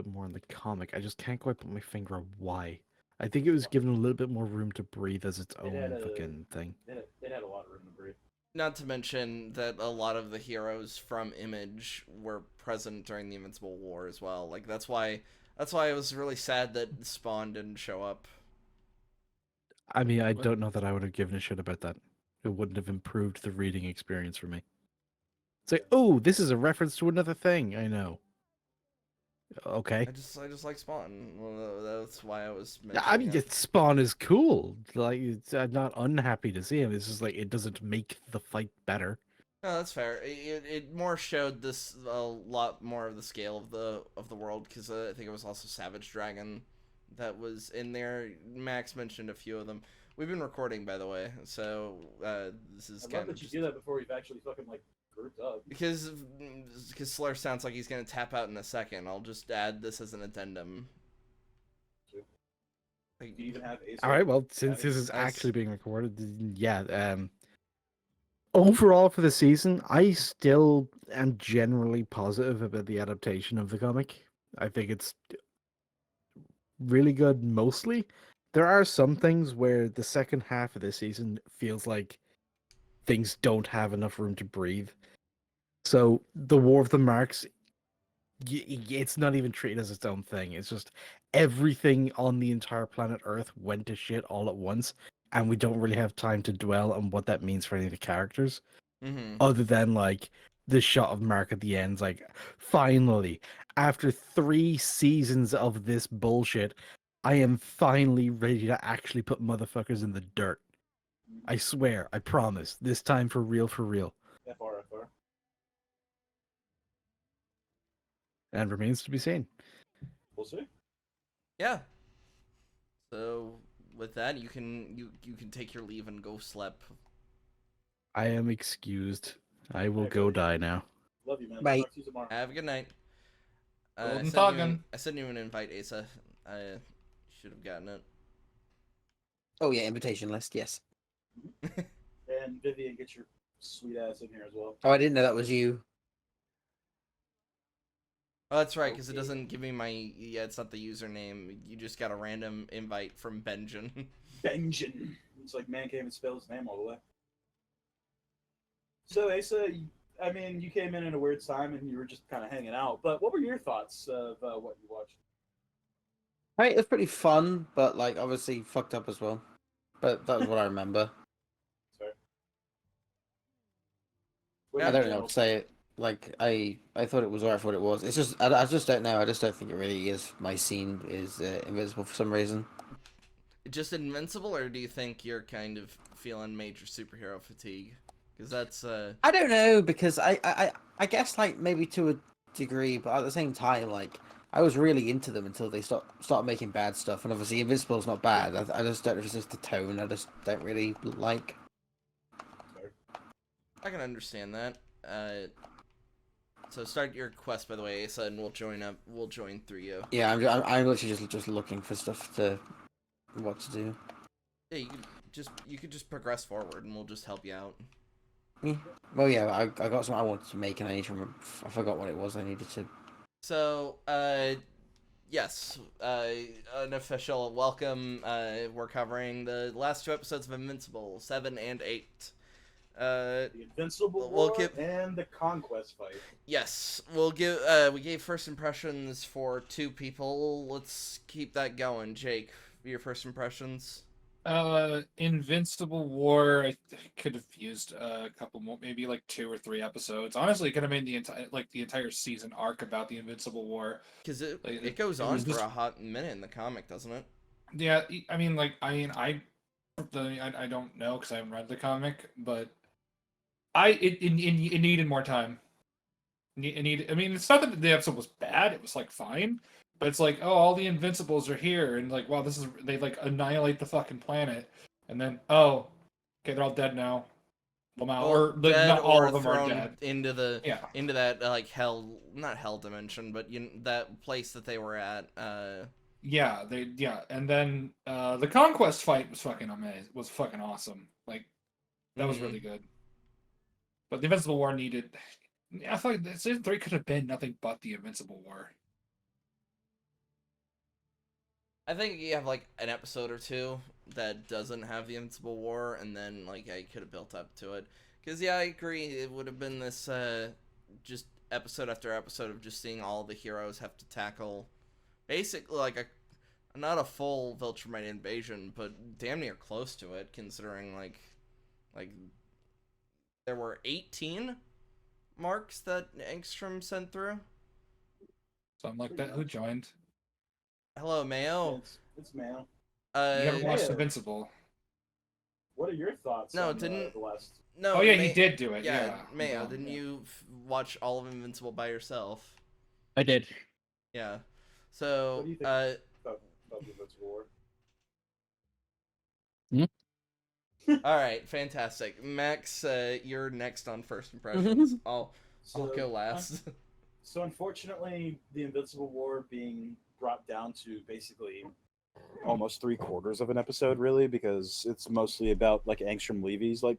bit more in the comic. I just can't quite put my finger on why. I think it was given a little bit more room to breathe as its It had own a fucking thing. it had a lot of room to breathe. Not to mention that a lot of the heroes from Image were present during the Invincible War as well. Like that's why I was really sad that Spawn didn't show up. I mean, I don't know that I would have given a shit about that. It wouldn't have improved the reading experience for me. It's like, oh, this is a reference to another thing. I know. Okay. I just like Spawn. Well, that's why I was I mentioning mean, it. Spawn is cool. Like, I'm not unhappy to see him. It's just like it doesn't make the fight better. No, that's fair. It more showed this a lot more of the scale of the world because I think it was also Savage Dragon that was in there. Max mentioned a few of them. We've been recording, by the way, so this is I love kind of that you do that before we've actually fucking like grouped up. because Slur sounds like he's gonna tap out in a second. I'll just add this as an addendum. Do you even have Ace? All right. Well, since this is I s- actually being recorded, yeah. Overall for the season, I still am generally positive about the adaptation of the comic. I think it's really good mostly. There are some things where the second half of this season feels like things don't have enough room to breathe. So the War of the Marks, it's not even treated as its own thing. It's just everything on the entire planet Earth went to shit all at once, and we don't really have time to dwell on what that means for any of the characters. Mhm. Other than like the shot of Mark at the end, like finally, after 3 seasons of this bullshit, I am finally ready to actually put motherfuckers in the dirt. I swear, I promise. This time for real, for real. FR. And remains to be seen. We'll see. Yeah. So with that, you can take your leave and go sleep. I am excused. I will Alright, go buddy. die now. Love you, man. Bye. Talk to you tomorrow. Have a good night. Golden Toggen. I sent you an invite, Asa. I should have gotten it. Oh yeah, invitation list. Yes. And Vivian, get your sweet ass in here as well. Oh, I didn't know that was you. Oh, that's right, because it Okay. doesn't give me my... Yeah, it's not the username. You just got a random invite from Benjamin. Benjamin. It's like man can't even spell his name all the way. So Asa, I mean, you came in a weird time and you were just kind of hanging out. But what were your thoughts of what you watched? Right, it was pretty fun, but like obviously fucked up as well. But that was what I remember. Sorry. Yeah, I don't know what to say. Like I thought it was alright for what it was. It's just I just don't know. I just don't think it really is. My scene is Invincible for some reason. Just Invincible, or do you think you're kind of feeling major superhero fatigue? Because that's... I don't know because I guess like maybe to a degree, but at the same time like I was really into them until they start making bad stuff, and obviously Invincible's not bad. I just don't know if it's just the tone. I just don't really like. I can understand that. So start your quest, by the way, Asa, and we'll join up. We'll join through you. Yeah, I'm literally just looking for stuff to what to do. Yeah, you could just progress forward, and we'll just help you out. Yeah. Well, yeah, I got something I wanted to make, and I need to remember. I forgot what it was I needed to. So, yes, an official welcome. We're covering the last 2 episodes of Invincible, 7 and 8. The Invincible we'll War give- and the Conquest fight. Yes, we gave first impressions for 2 people. Let's keep that going. Jake, your first impressions? Invincible War. I could have used a couple more, maybe like 2 or 3 episodes. Honestly, it could have made the entire season arc about the Invincible War. Because it Like, goes it on was for just- a hot minute in the comic, doesn't it? Yeah, I mean, like, I don't know because I haven't read the comic, but it needed more time. It needed. I mean, it's not that the episode was bad; it was like fine, but it's like, oh, all the Invincibles are here, and like, wow, they like annihilate the fucking planet, and then okay, they're all dead now. Well, now, or dead, not all or of them are thrown dead. into Yeah. that like hell, not hell dimension, but that place that they were at. Yeah, and then the conquest fight was fucking amazing. Was fucking awesome. Like that was really good. But the Invincible War needed. I thought season 3 could have been nothing but the Invincible War. I think you have like an episode or two that doesn't have the Invincible War, and then like I could have built up to it. Because yeah, I agree. It would have been this just episode after episode of just seeing all the heroes have to tackle basically like a not a full Viltrumite invasion, but damn near close to it. Considering like there were 18 marks that Angstrom sent through. Something like that. Who joined? Hello, Mayo. It's man. You haven't watched Yeah. Invincible. What are your thoughts No, on didn't- the last? No. Oh yeah, he did do it. Yeah, Mayo. Yeah. Didn't you watch all of Invincible by yourself? I did. Yeah. So, What do you think about the Invincible War? all right, fantastic. Max, you're next on first impressions. I'll go last. So unfortunately, the Invincible War being brought down to basically almost 3/4 of an episode, really, because it's mostly about like Angstrom Levy's like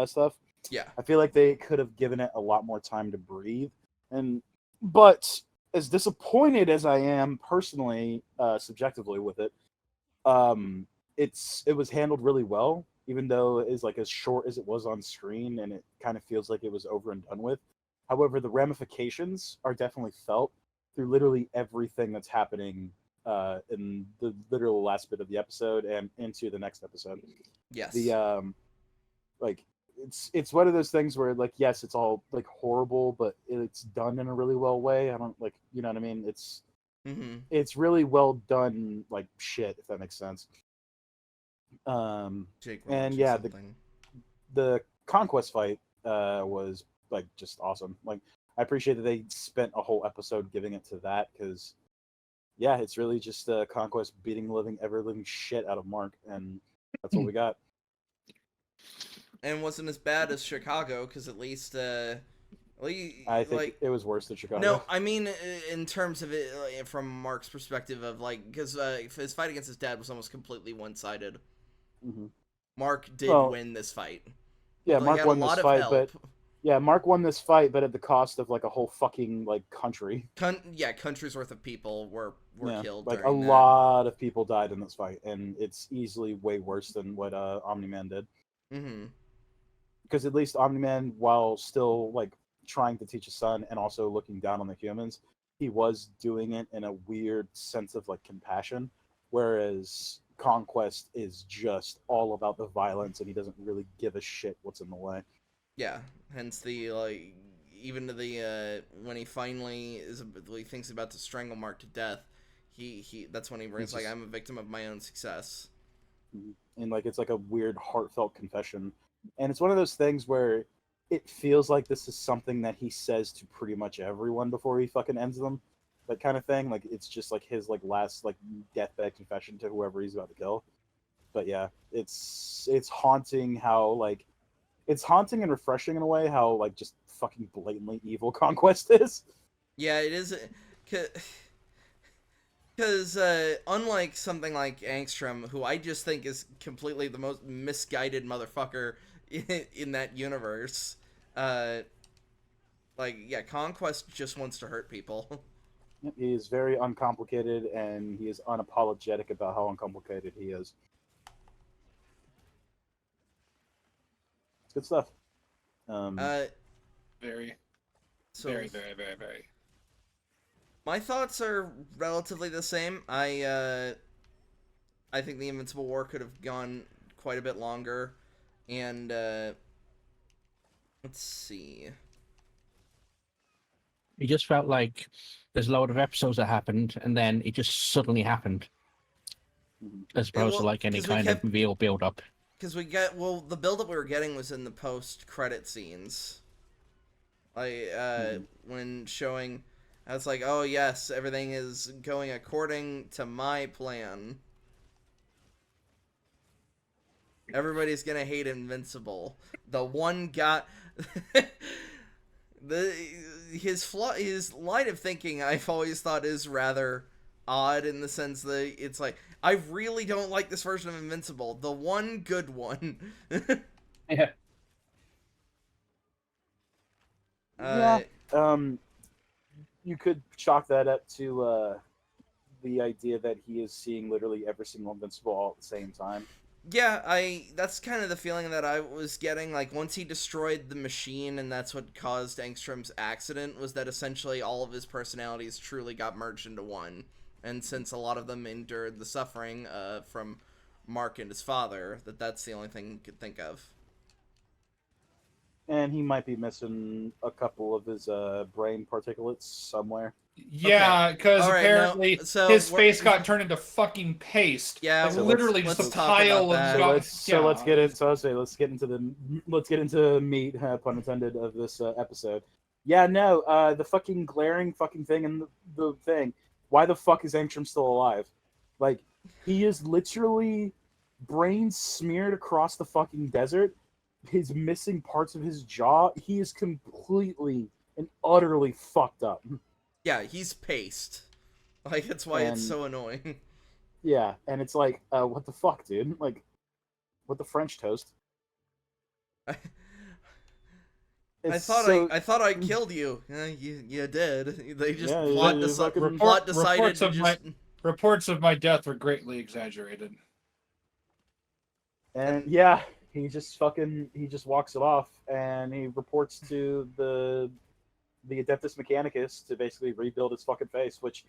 stuff. Yeah. I feel like they could have given it a lot more time to breathe. But as disappointed as I am personally, subjectively with it, it was handled really well, even though it is like as short as it was on screen, and it kind of feels like it was over and done with. However, the ramifications are definitely felt through literally everything that's happening in the literal last bit of the episode and into the next episode. Yes. The like it's one of those things where like yes, it's all like horrible, but it's done in a really well way. I don't like you know what I mean. It's really well done, like shit, if that makes sense. Jake and mentioned yeah, something. the conquest fight was like just awesome. Like I appreciate that they spent a whole episode giving it to that because yeah, it's really just conquest beating ever living shit out of Mark, and that's what we got. And wasn't as bad as Chicago, because at least I think like it was worse than Chicago. no, I mean in terms of it from Mark's perspective of like because his fight against his dad was almost completely one-sided. Mhm. Mark did Well, win this fight. Yeah, Like, he Mark had won a this lot of fight, help. but yeah, Mark won this fight, but at the cost of like a whole fucking like country. Countries worth of people were Yeah, killed. like a during that. lot of people died in this fight, and it's easily way worse than what Omni-Man did. Mm-hmm. Because at least Omni-Man, while still like trying to teach his son and also looking down on the humans, he was doing it in a weird sense of like compassion, whereas Conquest is just all about the violence, and he doesn't really give a shit what's in the way. Yeah, hence the like even to the when he finally thinks about to strangle Mark to death, he that's when he brings like I'm a victim of my own success. And like it's like a weird heartfelt confession, and it's one of those things where it feels like this is something that he says to pretty much everyone before he fucking ends them, that kind of thing. Like it's just like his like last like deathbed confession to whoever he's about to kill. But yeah, it's haunting how like it's haunting and refreshing in a way how like just fucking blatantly evil Conquest is. Yeah, it is. Because unlike something like Angstrom, who I just think is completely the most misguided motherfucker in that universe, Conquest just wants to hurt people. He is very uncomplicated, and he is unapologetic about how uncomplicated he is. It's good stuff. Very, So very, very, very, very. my thoughts are relatively the same. I think the Invincible War could have gone quite a bit longer, and let's see. It just felt like there's a load of episodes that happened, and then it just suddenly happened, as opposed to like any 'cause we kind kept- of real build-up. Because the build-up we were getting was in the post-credit scenes. Like, when showing, I was like, oh yes, everything is going according to my plan. Everybody's gonna hate Invincible. The one guy... his line of thinking I've always thought is rather odd in the sense that it's like I really don't like this version of Invincible, the one good one. Yeah. You could chalk that up to the idea that he is seeing literally every single Invincible all at the same time. Yeah, that's kind of the feeling that I was getting. Like, once he destroyed the machine, and that's what caused Angstrom's accident, was that essentially all of his personalities truly got merged into one. And since a lot of them endured the suffering from Mark and his father, that's the only thing he could think of. And he might be missing a couple of his brain particulates somewhere. Yeah, because All right, no, apparently so his face got turned into fucking paste. Yeah, like, so literally let's just a talk about pile of. that. Let's get it. So I'll say let's get into the meat, pun intended, of this episode. Yeah, no, the fucking glaring fucking thing in the thing. Why the fuck is Angstrom still alive? Like, he is literally brain smeared across the fucking desert. He's missing parts of his jaw. He is completely and utterly fucked up. Yeah, he's paste. Like, that's why it's And- so annoying. Yeah, and it's like, what the fuck, dude? Like, what the French toast? I It's thought so- I thought I killed you. You did. They just Yeah, plot, you fucking- plot decided reports to of just. Reports of my death were greatly exaggerated. And yeah, he just walks it off, and he reports to the Adeptus Mechanicus to basically rebuild his fucking face, which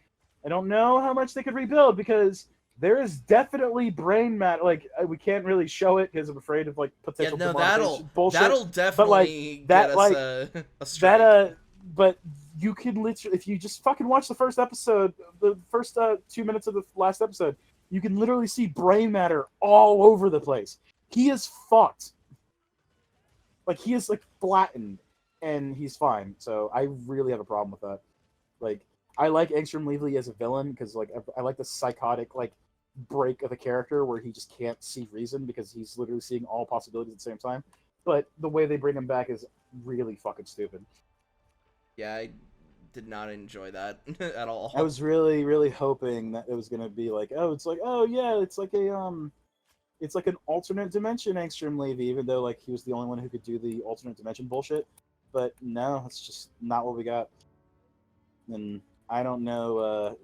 I don't know how much they could rebuild, because there is definitely brain matter. Like, we can't really show it because I'm afraid of like Yeah, potential no, demonetization bullshit. that'll definitely that, get like, us a strike. But you can literally, if you just fucking watch the first episode, the first 2 minutes of the last episode, you can literally see brain matter all over the place. He is fucked. Like, he is like flattened, and he's fine. So I really have a problem with that. Like, I like Angstrom Levy as a villain because, like, I like the psychotic, like, break of a character where he just can't see reason because he's literally seeing all possibilities at the same time. But the way they bring him back is really fucking stupid. Yeah, I did not enjoy that at all. I was really, really hoping that it was gonna be like, it's like an alternate dimension Angstrom Levy, even though like he was the only one who could do the alternate dimension bullshit. But no, it's just not what we got. And I don't know.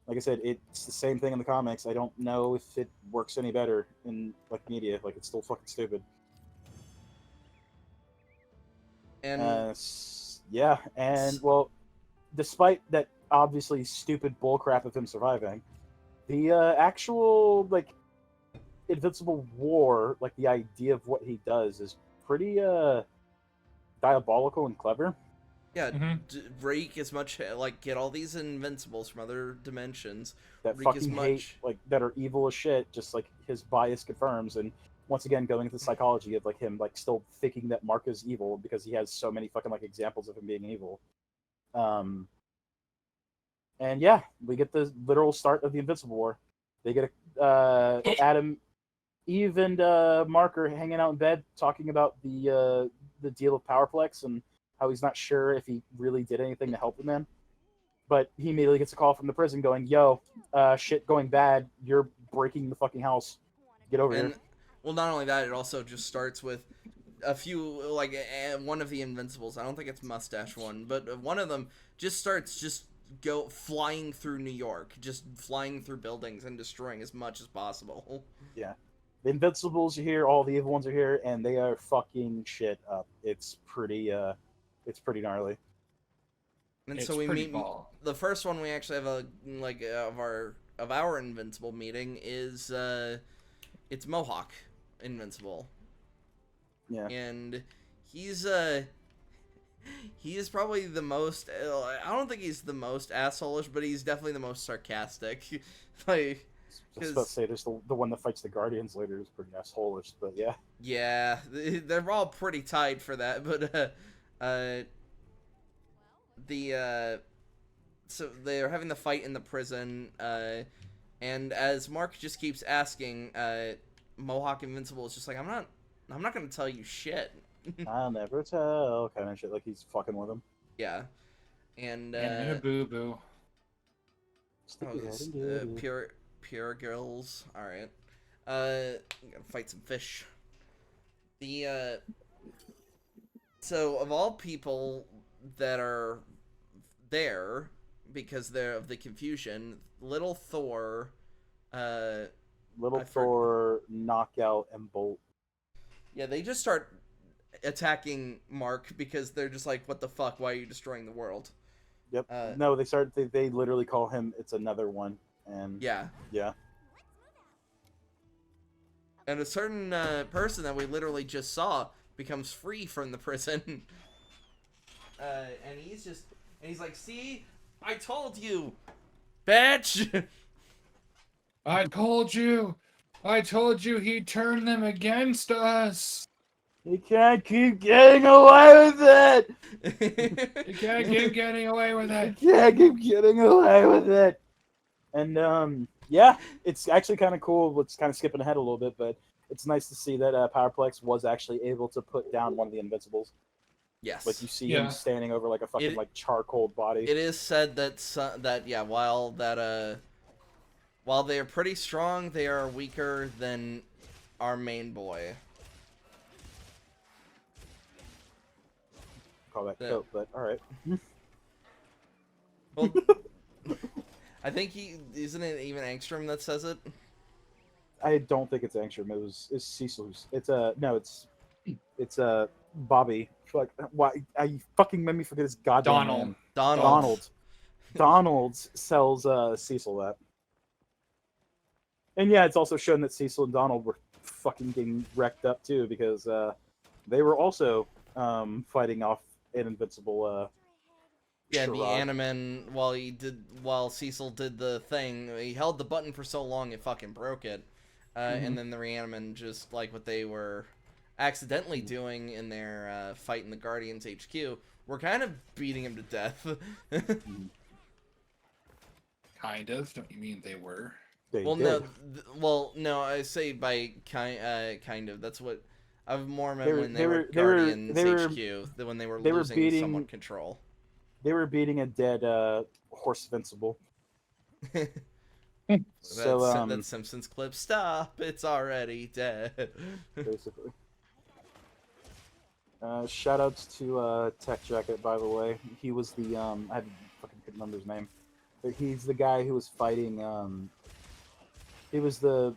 Like I said, it's the same thing in the comics. I don't know if it works any better in like media. Like, it's still fucking stupid. And Yeah, and well, despite that obviously stupid bullcrap of him surviving, the actual like Invincible War, like the idea of what he does, is pretty diabolical and clever. yeah, Mhm. Rake as much like get all these invincibles from other dimensions. That Wreak as fucking much- hate, like, that are evil as shit, just like his bias confirms. And once again, going into the psychology of like him like still thinking that Mark is evil because he has so many fucking like examples of him being evil. And yeah, we get the literal start of the Invincible War. They get Adam, Eve, and Mark are hanging out in bed talking about the deal of Powerplex and how he's not sure if he really did anything to help the man. But he immediately gets a call from the prison going, "Yo, shit going bad. You're breaking the fucking house. Get over And here." well, not only that, it also just starts with a few like one of the invincibles. I don't think it's Mustache one, but one of them just starts go flying through New York, just flying through buildings and destroying as much as possible. Yeah. The Invincibles are here, all the evil ones are here, and they are fucking shit up. It's pretty gnarly. And It's so we pretty meet ball. the first one we actually have of our invincible meeting is it's Mohawk Invincible. Yeah. And he is probably the most I don't think he's the most asshole-ish, but he's definitely the most sarcastic. Like, I was about to say, there's the one that fights the Guardians later is pretty asshole-ish, but yeah. yeah, they're all pretty tied for that, but so they're having the fight in the prison, and as Mark just keeps asking, Mohawk Invincible is just like, I'm not gonna tell you shit. I'll never tell, kind of shit, like he's fucking with him. Yeah, and Boo boo. Stick oh, your head this, into it. pure girls. All right, I'm gonna fight some fish. The so of all people that are there, because they're of the confusion. Little Thor, Little I Thor, Knockout, and Bolt. yeah, they just start attacking Mark because they're just like, what the fuck? Why are you destroying the world? Yep. Uh, No, they literally call him. It's another one, and Yeah. yeah. And a certain person that we literally just saw becomes free from the prison. And he's like, see, I told you, bitch. I told you he'd turn them against us. He can't keep getting away with it. You can't keep getting away with He it. can't keep getting away with it. And yeah, it's actually kind of cool. It's kind of skipping ahead a little bit, but it's nice to see that Powerplex was actually able to put down one of the Invincibles. Yes. Like you see Yeah. him standing over like a fucking It- like charcoal body. It is said that while they are pretty strong, they are weaker than our main boy. Call that Yeah. coat, but all right. Well, I think isn't it even Angstrom that says it? I don't think it's Angstrom. It's Cecil. It's Bobby. Fuck, why? You fucking made me forget his goddamn Donald. name. Donald. Donald sells Cecil that. And yeah, it's also shown that Cecil and Donald were fucking getting wrecked up too because they were also fighting off an Invincible. Yeah, the charade. Animan, while Cecil did the thing, he held the button for so long it fucking broke it. And then the Reaniman, just like what they were accidentally doing in their fight in the Guardians HQ, were kind of beating him to death. Kind of. Don't you mean they were? They Well, did. no, I say by kind of. That's what I've more meant They were- when they they were were- they were- Guardians they were- HQ, when they were they were losing beating- somewhat control. They were beating a dead horse Invincible. So That Simpsons clip. Stop! It's already dead. basically. Shoutouts to Tech Jacket, by the way. He was the I fucking couldn't remember his name, but he's the guy who was fighting. He was the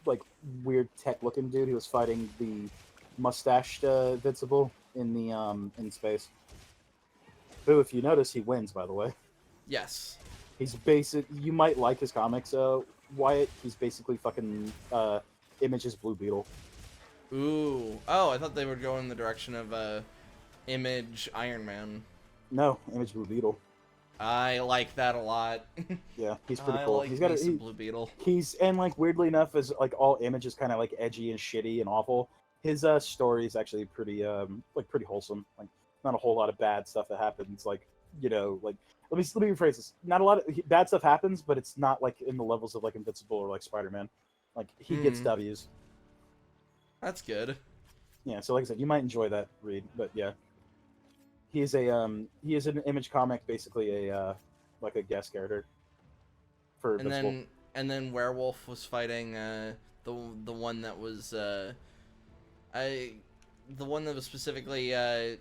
like weird tech looking dude. He was fighting the mustached Invincible in the in space. Who, if you notice, he wins. By the way, Yes. he's basic. You might like his comics, Wyatt. He's basically fucking Image's Blue Beetle. Ooh. Oh, I thought they were going in the direction of Image Iron Man. No, Image Blue Beetle. I like that a lot. Yeah, he's pretty I cool. like He's got me some a, Blue Beetle. he's and like weirdly enough, as like all Image is kind of like edgy and shitty and awful. His story is actually pretty pretty wholesome. Like not a whole lot of bad stuff that happens. Like like let me rephrase this. Not a lot of bad stuff happens, but it's not like in the levels of like Invincible or like Spider-Man. Like he gets W's. That's good. Yeah, so like I said, you might enjoy that read, but yeah, he is an Image comic, basically a like a guest character for Invincible. And then Werewolf was fighting the one that was the one that was specifically I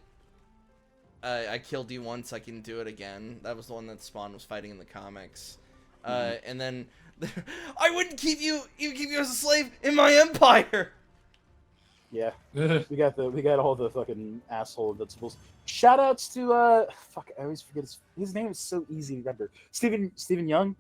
killed you once, I can do it again. That was the one that Spawn was fighting in the comics. And then I wouldn't keep you as a slave in my empire. Yeah, we got all the fucking asshole Invincibles. Shoutouts to fuck, I always forget his name is so easy to remember. Stephen Young.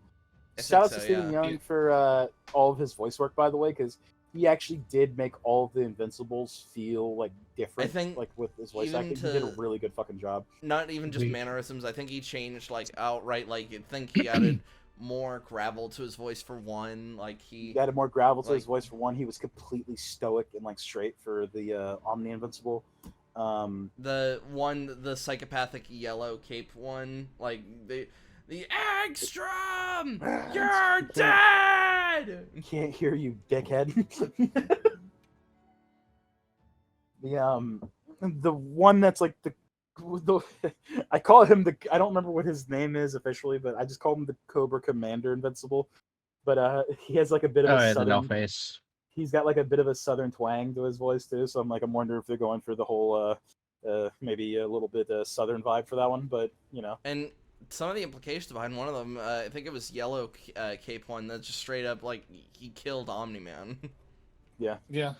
I think Shoutouts so, to Stephen yeah. Young for all of his voice work, by the way, because he actually did make all of the Invincibles feel like different. I think like with his voice even acting, he did a really good fucking job. Not even just mannerisms. I think he changed like outright. Like I think he added more gravel to his voice for one. Like He added more gravel to his like- voice for one. He was completely stoic and like straight for the Omni Invincible. the psychopathic yellow cape one. Like the Angstrom, you're dead. Can't hear you, dickhead. The one that's like the I call him I don't remember what his name is officially, but I just call him the Cobra Commander Invincible. But he has like a bit of a the southern. no face. He's got like a bit of a southern twang to his voice too, so I'm wondering if they're going for the whole maybe a little bit southern vibe for that one, but you know. And some of the implications behind one of them, I think it was Yellow Cape one that just straight up like he killed Omni-Man. Yeah. Yeah.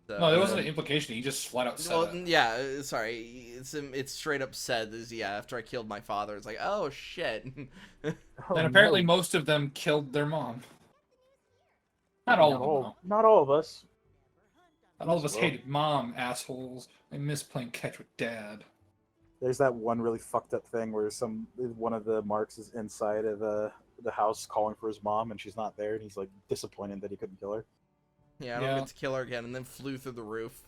So, No, there wasn't an implication. He just flat out said well, it. yeah, sorry, it's straight up said is after I killed my father, it's like, oh shit. Oh, And apparently no. most of them killed their mom. Not all of them, though. Not all of us. Not all of us Well. hated mom, assholes. I miss playing catch with dad. There's that one really fucked up thing where one of the marks is inside of the house calling for his mom, and she's not there, and he's like disappointed that he couldn't kill her. Yeah, I don't get to kill her again, and then flew through the roof.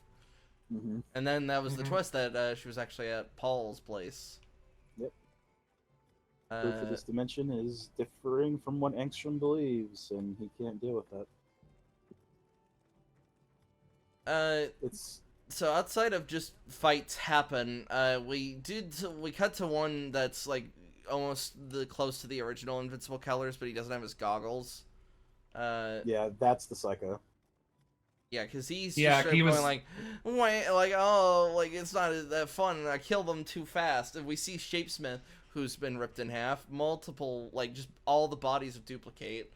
Mm-hmm. And then that was the twist that she was actually at Paul's place. Yep. Proof of this dimension is differing from what Angstrom believes, and he can't deal with that. It's so outside of just fights happen, we cut to one that's like almost close to the original Invincible colors, but he doesn't have his goggles. Yeah, that's the Psycho. Yeah, because he's Yeah, just he was going like, wait, like, oh, like it's not that fun. I killed them too fast. And we see Shapesmith, who's been ripped in half, multiple, like, just all the bodies of Dupli-Kate.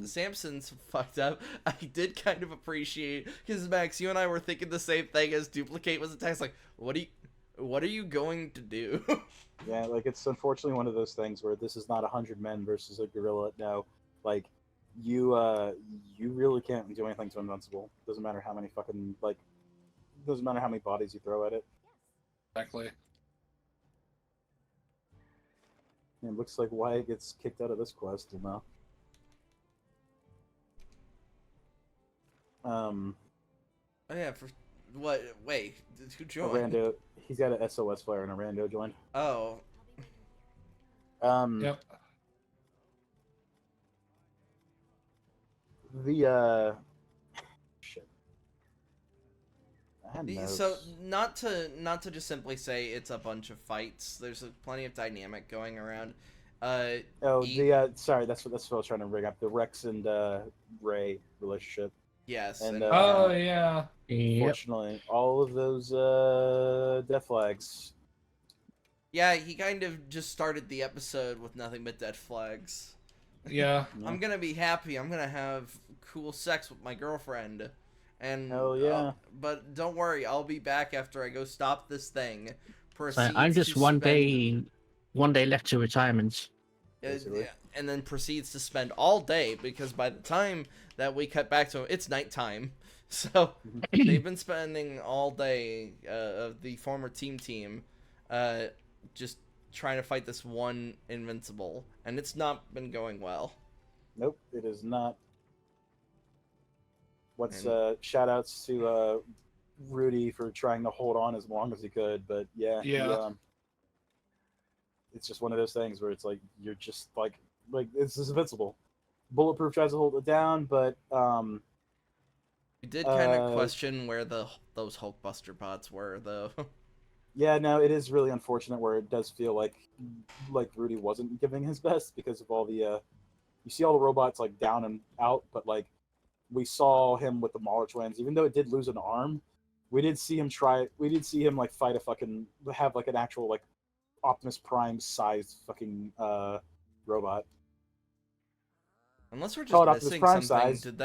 Samson's fucked up. I did kind of appreciate, because Max, you and I were thinking the same thing as Dupli-Kate was attacked. Like, what are you going to do? Yeah, like it's unfortunately one of those things where this is not 100 men versus a gorilla. No, like you really can't do anything to Invincible. Doesn't matter how many doesn't matter how many bodies you throw at it. Exactly. And it looks like Wyatt gets kicked out of this quest now. Oh yeah, for what? Wait, who joined? Rando, he's got an SOS flare and a rando joined. Oh. Yep. Shit. I had So notes. not to just simply say it's a bunch of fights. There's plenty of dynamic going around. Sorry, that's what I was trying to bring up. The Rex and Ray relationship. Yes. And, Oh yeah. Yep. Fortunately, all of those death flags. Yeah, he kind of just started the episode with nothing but dead flags. Yeah. I'm gonna be happy. I'm gonna have cool sex with my girlfriend. And Hell yeah. but don't worry, I'll be back after I go stop this thing. So I'm just one day left to retirement. Basically. And then proceeds to spend all day, because by the time that we cut back to him, it's nighttime. So they've been spending all day, the former team, just trying to fight this one Invincible, and it's not been going well. Nope, it is not. Shout outs to Rudy for trying to hold on as long as he could, but yeah. It's just one of those things where it's like you're just like it's just Invincible. Bulletproof tries to hold it down, but We did kind of question where those Hulkbuster bots were, though. Yeah, no, it is really unfortunate where it does feel like Rudy wasn't giving his best because of all the you see all the robots like down and out, but like we saw him with the Mauler twins, even though it did lose an arm, we did see him like fight have like an actual like Optimus Prime sized fucking robot. Unless we're Call it just Optimus missing Prime something. size. Did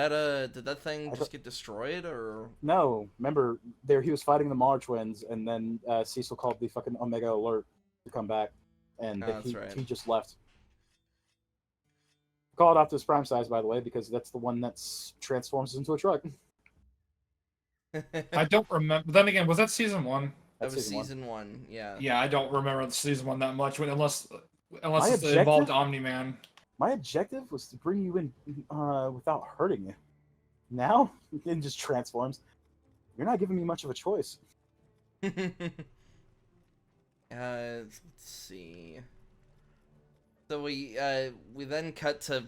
that thing just get destroyed, or? No, remember there he was fighting the Mauler twins, and then Cecil called the fucking Omega Alert to come back, and he just left. Call it Optimus Prime size, by the way, because that's the one that transforms into a truck. I don't remember. Then again, was that season 1? That was season one. Yeah. Yeah, I don't remember the season 1 that much, unless My it involved Omni-Man. My objective was to bring you in without hurting you. Now it just transforms. You're not giving me much of a choice. Let's see. So we then cut to,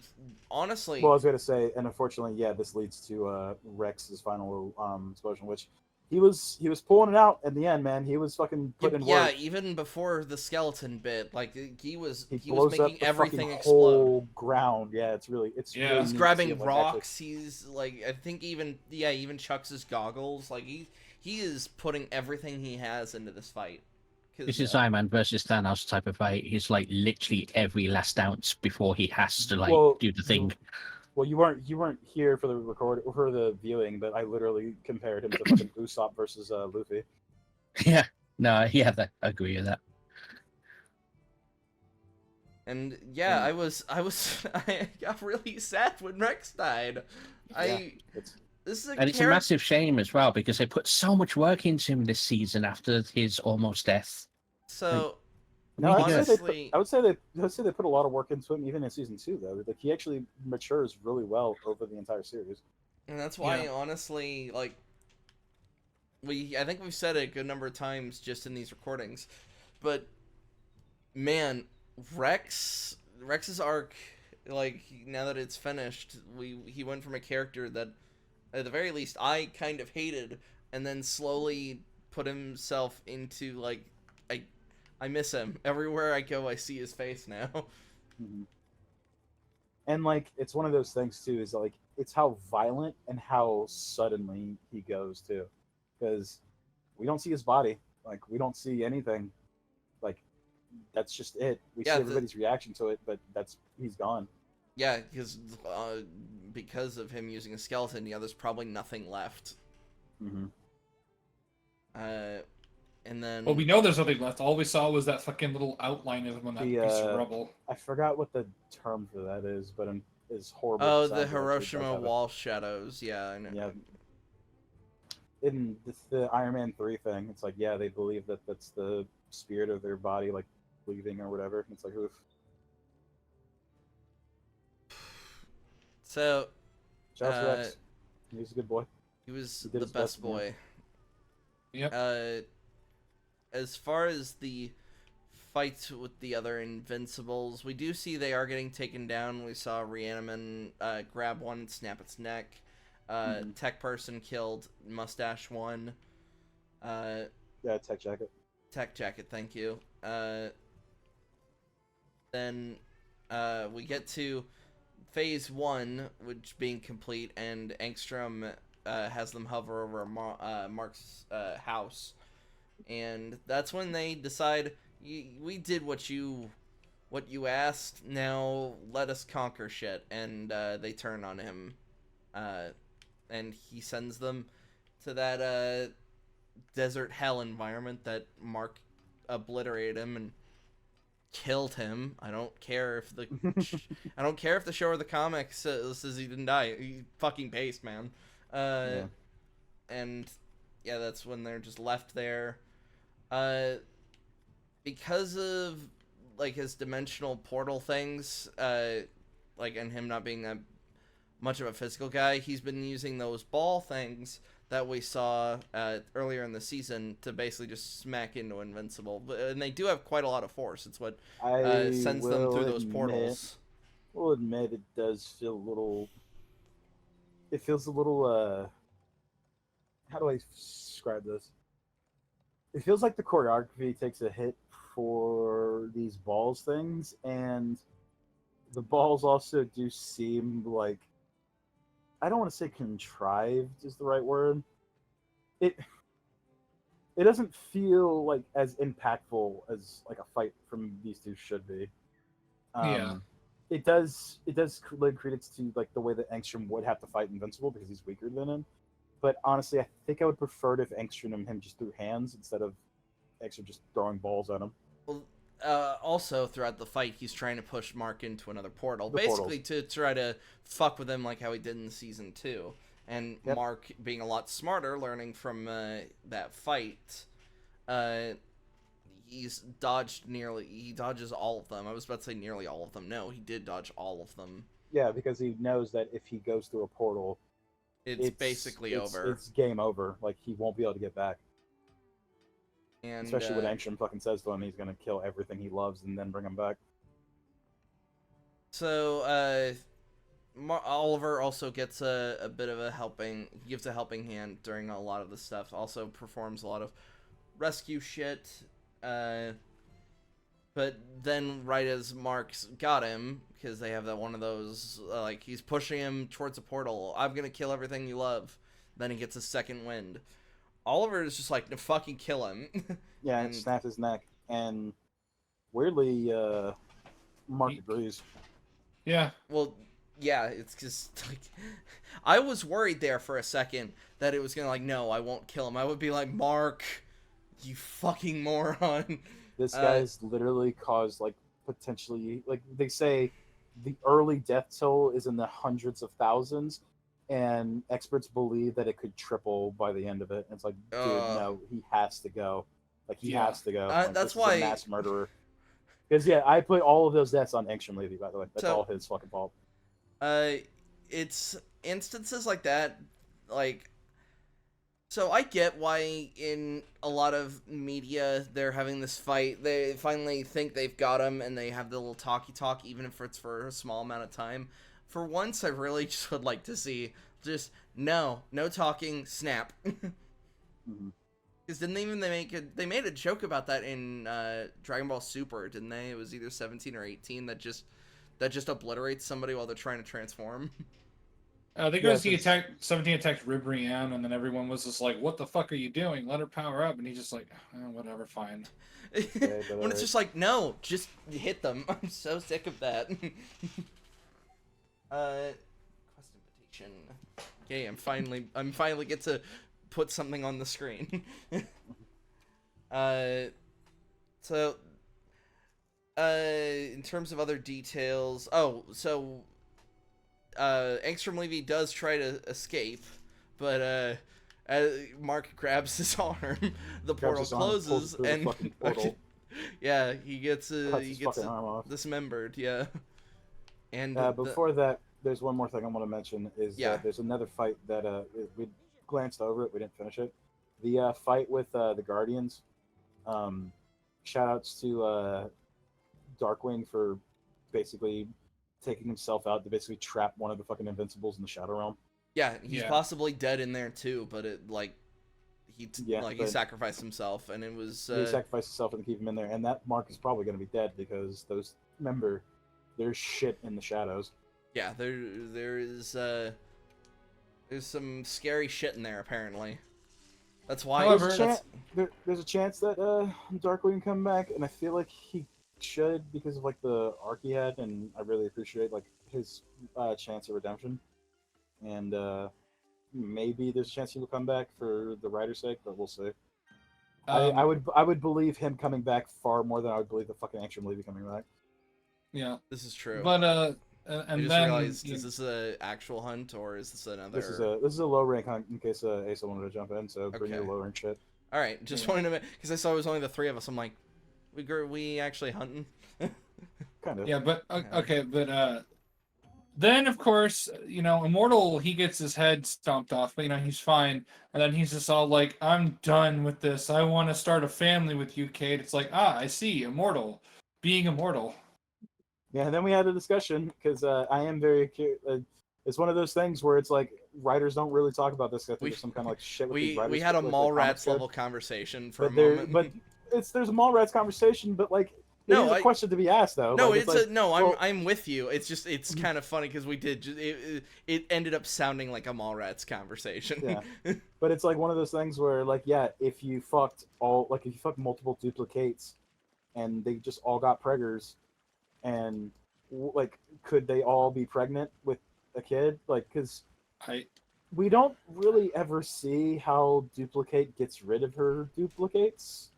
honestly. Well, I was gonna say, and unfortunately, yeah, this leads to Rex's final explosion, which he was pulling it out at the end, man. He was fucking putting in yeah, work. even before the skeleton bit, like he was blows making up the everything fucking explode. Whole ground. Yeah, it's really Yeah. really He's neat to see grabbing him, like, rocks. He's like, I think even chucks his goggles. Like he is putting everything he has into this fight. This is Iron Man versus Thanos type of fight. He's like literally every last ounce before he has to Well, do the thing. Well, you weren't here for the viewing, but I literally compared him to fucking Usopp versus Luffy. Yeah, no, yeah, I agree with that. And yeah, I I got really sad when Rex died. This is And it's a massive shame as well because they put so much work into him this season after his almost death. So, No, honestly, I would say they put a lot of work into him even in season 2 though. Like he actually matures really well over the entire series. and that's why honestly, like I think we've said it a good number of times just in these recordings, but man, Rex's arc, like now that it's finished, he went from a character that at the very least I kind of hated, and then slowly put himself into like I miss him. Everywhere I go I see his face now. Mm-hmm. And like it's one of those things too, is like it's how violent and how suddenly he goes too, because we don't see his body, like we don't see anything, like that's just it. We see everybody's reaction to it, but he's gone. Yeah, because of him using a skeleton, there's probably nothing left. Mm-hmm. And then... Well, we know there's nothing left. All we saw was that fucking little outline of him on that piece of rubble. I forgot what the term for that is, but is horrible. Oh, the Hiroshima wall shadows. Yeah, I know. Yeah. In the Iron Man 3 thing, it's like, yeah, they believe that that's the spirit of their body, like, leaving or whatever. It's like, oof. So, shout out to Rex. He was a good boy. He was the best boy. Yep. As far as the fights with the other Invincibles, we do see they are getting taken down. We saw Reaniman grab one and snap its neck. Tech person killed Mustache one. Yeah, Tech Jacket. Tech Jacket, thank you. Then we get to Phase 1, which being complete, and Angstrom has them hover over Mark's house. And that's when they decide, we did what you asked, now let us conquer shit. And they turn on him. And he sends them to that desert hell environment that Mark obliterated him and killed him. I don't care if the show or the comics says he didn't die. He fucking paced, man. And yeah, that's when they're just left there. Because of like his dimensional portal things, like and him not being that much of a physical guy, he's been using those ball things that we saw earlier in the season to basically just smack into Invincible. And they do have quite a lot of force. It's what sends them through those portals. We'll admit it does feel a little... It feels a little... How do I describe this? It feels like the choreography takes a hit for these balls things, and the balls also do seem like... I don't want to say contrived is the right word. It doesn't feel like as impactful as like a fight from these two should be. Yeah. It does lend credence to like the way that Angstrom would have to fight Invincible because he's weaker than him. But honestly, I think I would prefer it if Angstrom and him just threw hands instead of Angstrom just throwing balls at him. Well, also throughout the fight, he's trying to push Mark into another portal, basically to try to fuck with him like how he did in season 2. And Mark, being a lot smarter, learning from that fight, he dodges all of them. I was about to say nearly all of them. No, he did dodge all of them. Yeah, because he knows that if he goes through a portal, it's basically over. It's game over. Like, he won't be able to get back. And, especially when Angstrom fucking says to him he's gonna kill everything he loves and then bring him back. So, Oliver also gets a bit of a helping... He gives a helping hand during a lot of the stuff. Also performs a lot of rescue shit. But then right as Mark's got him, because they have that one of those, like, he's pushing him towards a portal. I'm gonna kill everything you love. Then he gets a second wind. Oliver is just like, no, fucking kill him. Yeah, and snapped his neck. And weirdly, Mark agrees. Yeah. Well, yeah, it's just like I was worried there for a second that it was gonna like, no, I won't kill him. I would be like, Mark, you fucking moron. This guy's literally caused like potentially, like they say, the early death toll is in the hundreds of thousands, and experts believe that it could triple by the end of it. And it's like, dude, no, he has to go. Like he has to go. Like, that's this why is a mass murderer. Because I put all of those deaths on Angstrom Levy, by the way. That's all his fucking fault. It's instances like that, like. So I get why in a lot of media they're having this fight. They finally think they've got him, and they have the little talky-talk, even if it's for a small amount of time. For once, I really just would like to see just no talking, snap. Because didn't they made a joke about that in Dragon Ball Super, didn't they? It was either 17 or 18 that just obliterates somebody while they're trying to transform. I think it was 17 attacked Ribrianne, and then everyone was just like, what the fuck are you doing? Let her power up. And he's just like, oh, whatever, fine. When it's just like, no, just hit them. I'm so sick of that. Quest invitation. Okay, I'm finally get to put something on the screen. So in terms of other details, Angstrom Levy does try to escape, but Mark grabs his arm. The portal closes, and portal. yeah, he gets arm off. dismembered. Yeah, and before that, there's one more thing I want to mention. That there's another fight that we glanced over it. We didn't finish it. The fight with the Guardians. Shoutouts to Darkwing for basically taking himself out to basically trap one of the fucking Invincibles in the Shadow Realm. Yeah, he's possibly dead in there too, but he sacrificed himself, and it was he sacrificed himself and keep him in there, and that Mark is probably going to be dead because there's shit in the shadows. Yeah, there's some scary shit in there apparently. That's why. However, there's a chance that Darkwing can come back, and I feel like he should because of like the arc he had, and I really appreciate like his chance of redemption. And maybe there's a chance he will come back for the writer's sake, but we'll see. I would believe him coming back far more than I would believe the fucking Angstrom Levy coming back. Yeah, this is true. But and I just realized, is this an actual hunt or is this another? This is a low rank hunt in case Asa wanted to jump in, so bring your low rank shit. All right, just wanted to because I saw it was only the three of us. I'm like, we actually hunting? Kind of. Yeah, but okay, but then of course, Immortal, he gets his head stomped off, but he's fine. And then he's just all like, I'm done with this. I want to start a family with you, Kate. It's like, I see, Immortal. Being immortal. Yeah, and then we had a discussion because I am very curious. It's one of those things where it's like writers don't really talk about this. I think there's some kind of like shit with these writers. We had a Mallrats level conversation for a moment. But there's a Mallrats conversation, but like there's a question to be asked though. No, like, I'm with you. It's just kind of funny because we did it ended up sounding like a Mallrats conversation. Yeah, but it's like one of those things where like if you fucked multiple duplicates, and they just all got preggers, and like could they all be pregnant with a kid? Like because we don't really ever see how Dupli-Kate gets rid of her duplicates.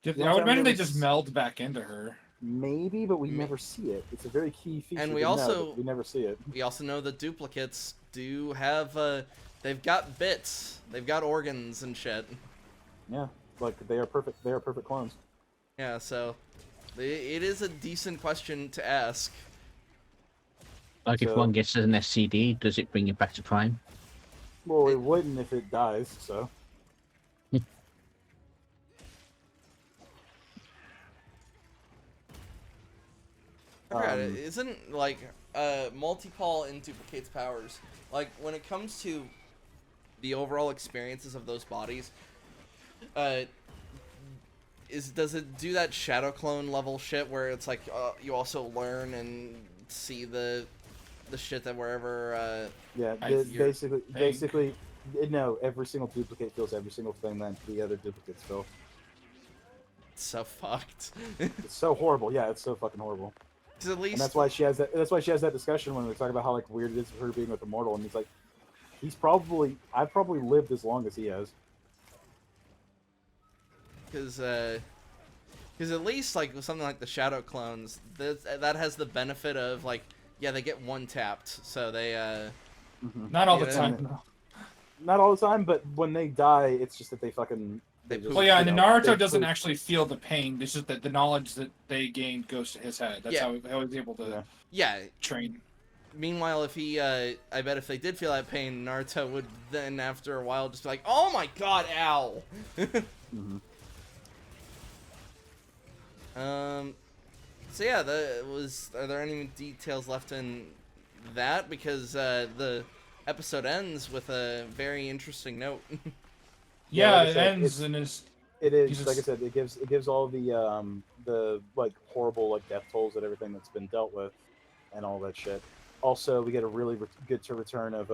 I would imagine they just meld back into her. Maybe, but we never see it. It's a very key feature. And we never see it. We also know that duplicates do have they've got bits, they've got organs and shit. Yeah, like they are perfect. They are perfect clones. Yeah, so it is a decent question to ask. Like if one gets an SCD, does it bring it back to Prime? Well, it wouldn't if it dies. So. Isn't like multi-call in Dupli-Kate's powers, like when it comes to the overall experiences of those bodies, does it do that shadow clone level shit where it's like you also learn and see the shit that wherever basically No, every single duplicate feels every single thing that the other duplicates feel. It's so fucked. It's so horrible. Yeah, it's so fucking horrible. Because at least And that's why she has that. That's why she has that discussion when we talk about how like weird it is for her being with Immortal, and he's like, I've probably lived as long as he has. because at least like with something like the Shadow Clones, that has the benefit of like, yeah, they get one tapped, so they Not all the Yeah. time. No. Not all the time, but when they die, it's just that they fucking. They just, poop. Well, yeah, and you the know, Naruto they doesn't poop. actually feel the pain. It's just that the knowledge that they gained goes to his head. That's Yeah. how he's able to Yeah. yeah. train. Meanwhile, if he, I bet if they did feel that pain, Naruto would then after a while just be like, "Oh my god, ow." Mhm. So yeah, are there any details left in that? Because the episode ends with a very interesting note. Yeah, Yeah, like I it said, ends and is It is Jesus. like I said. It gives all the like horrible like death tolls and everything that's been dealt with, and all that shit. Also, we get a really good return of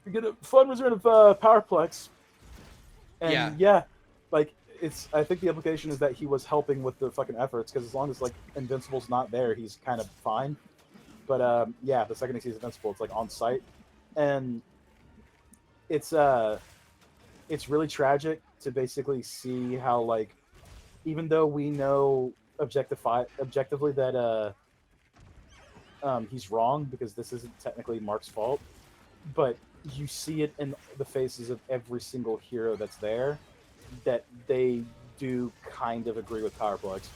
we get a fun return of Powerplex. And yeah, like it's. I think the implication is that he was helping with the fucking efforts because as long as like Invincible's not there, he's kind of fine. But yeah, the second he sees Invincible, it's like on site, and it's really tragic to basically see how like even though we know objectively that he's wrong because this isn't technically Mark's fault, but you see it in the faces of every single hero that's there that they do kind of agree with Powerplex.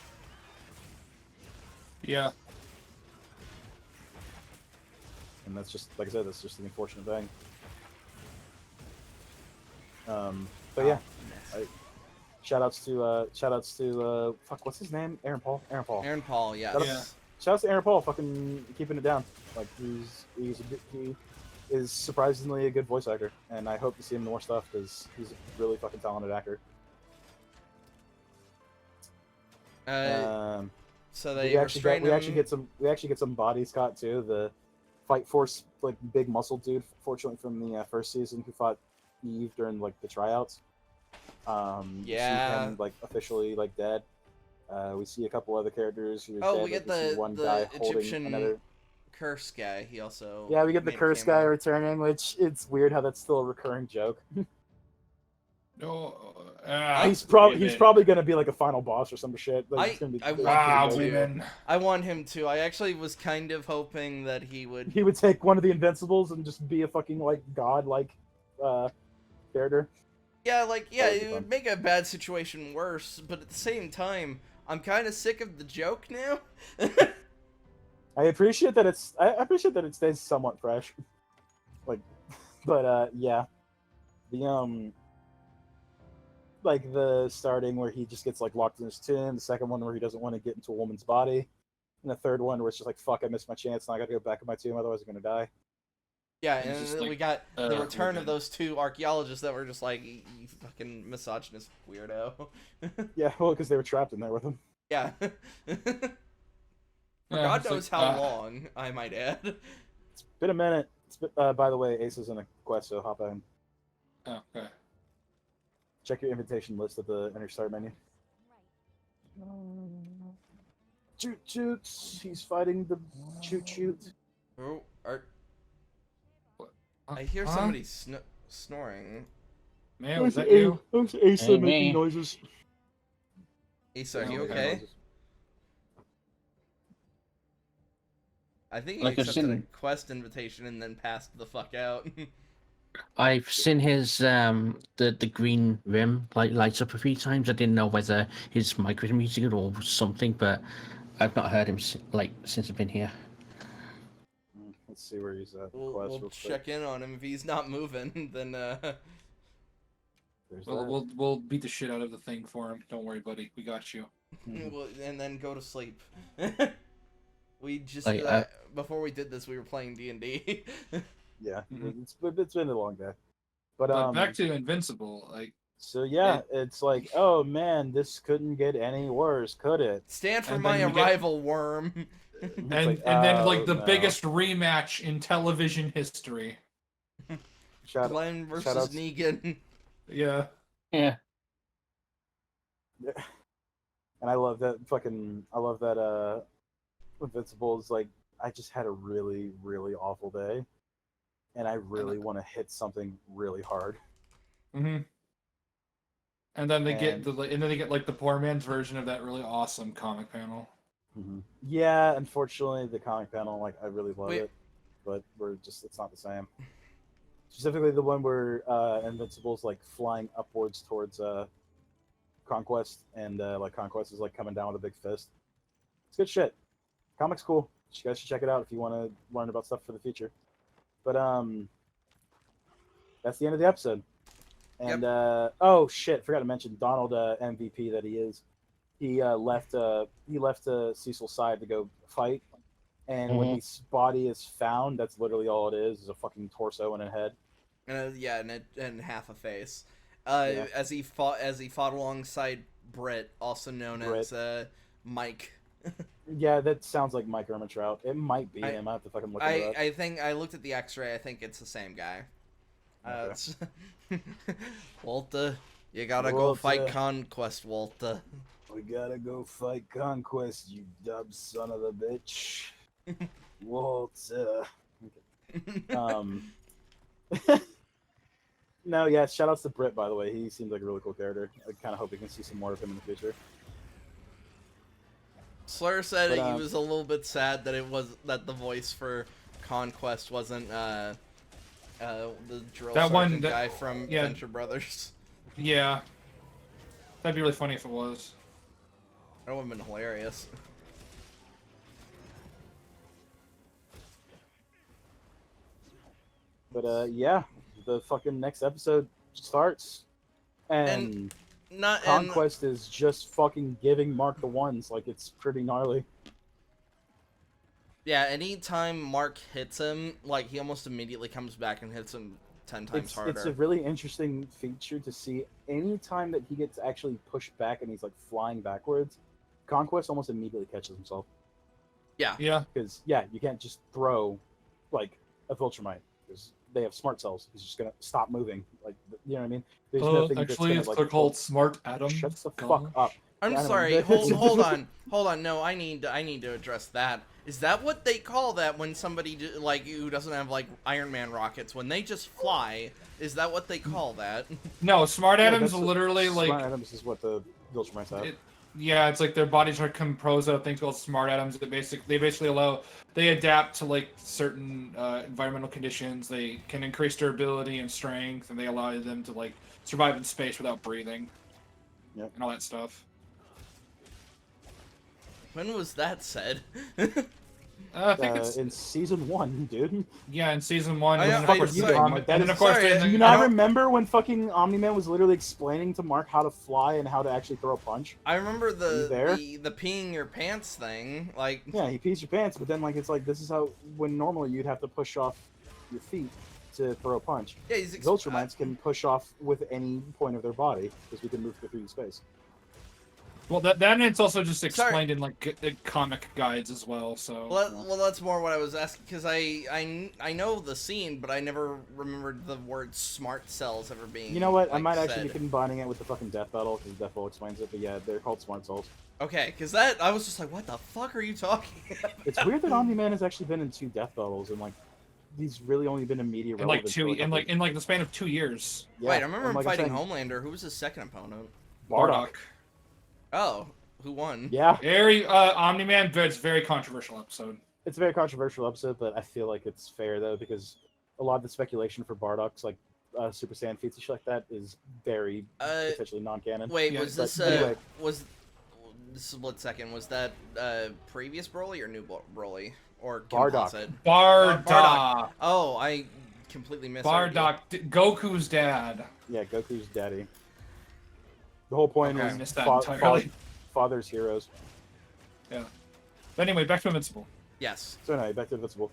yeah. And that's just like I said, that's just an unfortunate thing. But yeah, shout outs to fuck, what's his name? Aaron Paul. Aaron Paul, yes. Yeah. Shout outs to Aaron Paul, fucking keeping it down. Like he is surprisingly a good voice actor, and I hope to see him in more stuff because he's a really fucking talented actor. So they we actually restrain him. we actually get some body Scott too, the Fight Force like big muscle dude, fortunately from the first season, who fought Eve during like the tryouts. We see Yeah. him like officially like dead. We see a couple other characters who are Oh, dead. we get like, see the one guy holding Egyptian another. curse guy. He also Yeah, we get the made a curse cameo. guy returning, which it's weird how that's still a recurring joke. Oh, He's probably gonna be like a final boss or some shit. Like, it's gonna be, I it's want pretty him dope. to. women. I want him to. I actually was kind of hoping that he would. He would take one of the Invincibles and just be a fucking like god like character. Yeah, like yeah, That would be it fun. would make a bad situation worse, but at the same time, I'm kind of sick of the joke now. I appreciate that it stays somewhat fresh. Like, but yeah, the like the starting where he just gets like locked in his tomb, the second one where he doesn't want to get into a woman's body, and the third one where it's just like fuck, I missed my chance, and I got to go back in my tomb, otherwise I'm gonna die. Yeah, It's and just then like, we got the return of women. those two archaeologists that were just like, you fucking misogynist weirdo. Yeah, well, because they were trapped in there with him. Yeah. For Yeah, God it's knows like, how long, I might add. It's been a minute. It's been, by the way, Ace is in a quest, so hop in. Oh, okay. Check your invitation list at the enter start menu. Choot choots. He's fighting the choot choot. Oh, Huh? I hear Huh? somebody snoring. Man, was that you? Ace Hey, making me. noises. Asa, are Yeah, you okay. okay? I think he Like I've accepted a seen- quest invitation and then passed the fuck out. I've seen his the green rim lights up a few times. I didn't know whether his mic was muted or something, but I've not heard him since I've been here. Let's see where he's at. We'll Quest real quick. check in on him. If he's not moving, then There's that. We'll beat the shit out of the thing for him. Don't worry, buddy. We got you. and then go to sleep. We just Like, before we did this, we were playing D&D. Yeah, Mhm. it's been a long day. But But back to Invincible. Like, so yeah, it's like, oh man, this couldn't get any worse, could it? Stand for And my then we get- arrival, worm. and like, then oh, like the no. biggest rematch in television history. Glenn versus shout-outs. Negan. Yeah. Yeah. And I love that Invincible is like, I just had a really, really awful day, and I really want to hit something really hard. Mm-hmm. And then they And- get like the poor man's version of that really awesome comic panel. Yeah, unfortunately, the comic panel, like, I really love Wait. it, but it's not the same. Specifically, the one where Invincible's like flying upwards towards Conquest, and like Conquest is like coming down with a big fist. It's good shit. Comic's cool. You guys should check it out if you want to learn about stuff for the future. But that's the end of the episode. And oh shit, forgot to mention Donald, MVP that he is. He left Cecil's side to go fight, and when his body is found, that's literally all it is a fucking torso and a head. And half a face. As he fought alongside Britt, also known as Mike. Yeah, that sounds like Mike Ehrmantraut. It might be him. I have to fucking look it up. I think I looked at the X-ray. I think it's the same guy. Walter, you gotta go fight Conquest, Walter. We gotta go fight Conquest, you dumb son of a bitch. Walter. No, yeah, shout outs to Britt, by the way. He seems like a really cool character. I kind of hope we can see some more of him in the future. Slur said he was a little bit sad that the voice for Conquest wasn't the drill sergeant guy from Venture Brothers. Yeah. That'd be really funny if it was. That would have been hilarious. But yeah, the fucking next episode starts, and Conquest is just fucking giving Mark the ones. Like, it's pretty gnarly. Yeah, anytime Mark hits him, like, he almost immediately comes back and hits him 10 times harder. It's a really interesting feature to see. Anytime that he gets actually pushed back and he's like flying backwards, Conquest almost immediately catches himself. Yeah. Yeah. Because you can't just throw like a Viltrumite, because they have smart cells. He's just gonna stop moving. Like, you know what I mean? There's nothing actually, that's they're called Smart Atoms. Shut the fuck up. I'm sorry. Hold on. No, I need to address that. Is that what they call that when somebody like who doesn't have like Iron Man rockets, when they just fly? Is that what they call that? No, Smart Atoms literally like. Smart Atoms is what the Viltrumites have. Yeah, it's like their bodies are composed of things called smart atoms that they basically they adapt to like certain environmental conditions. They can increase their ability and strength, and they allow them to like survive in space without breathing. Yep. And all that stuff. When was that said? I think it's in season 1, dude. Yeah, in season 1. Do you not remember when fucking Omni-Man was literally explaining to Mark how to fly and how to actually throw a punch? I remember the peeing your pants thing. Like, yeah, he pees your pants, but then like it's like this is how when normally you'd have to push off your feet to throw a punch. Yeah, Viltrumites can push off with any point of their body because we can move through 3D space. Well, and it's also just explained in like comic guides as well. So well, that's more what I was asking, because I know the scene, but I never remembered the word smart cells ever being. You know what? Like, I might actually be combining it with the fucking Death Battle, because Death Battle explains it. But yeah, they're called smart cells. Okay, because that I was just like, what the fuck are you talking about? It's weird that Omni-Man has actually been in 2 Death Battles, and like he's really only been in media in like the span of 2 years. Yeah, wait, I remember him fighting Homelander. Who was his second opponent? Bardock. Oh, who won? Yeah. Very Omni-Man, but it's a very controversial episode. It's a very controversial episode, but I feel like it's fair though, because a lot of the speculation for Bardock's like Super Saiyan feats and shit like that is very potentially non-canon. Wait, yeah, was this anyway. was split second? Was that previous Broly or new Broly or composite? Bardock. Oh, I completely missed Bardock, Goku's dad. Yeah, Goku's daddy. The whole point I is missed that entirely. Father's heroes. Yeah. But anyway, back to Invincible. Yes. So anyway, back to Invincible.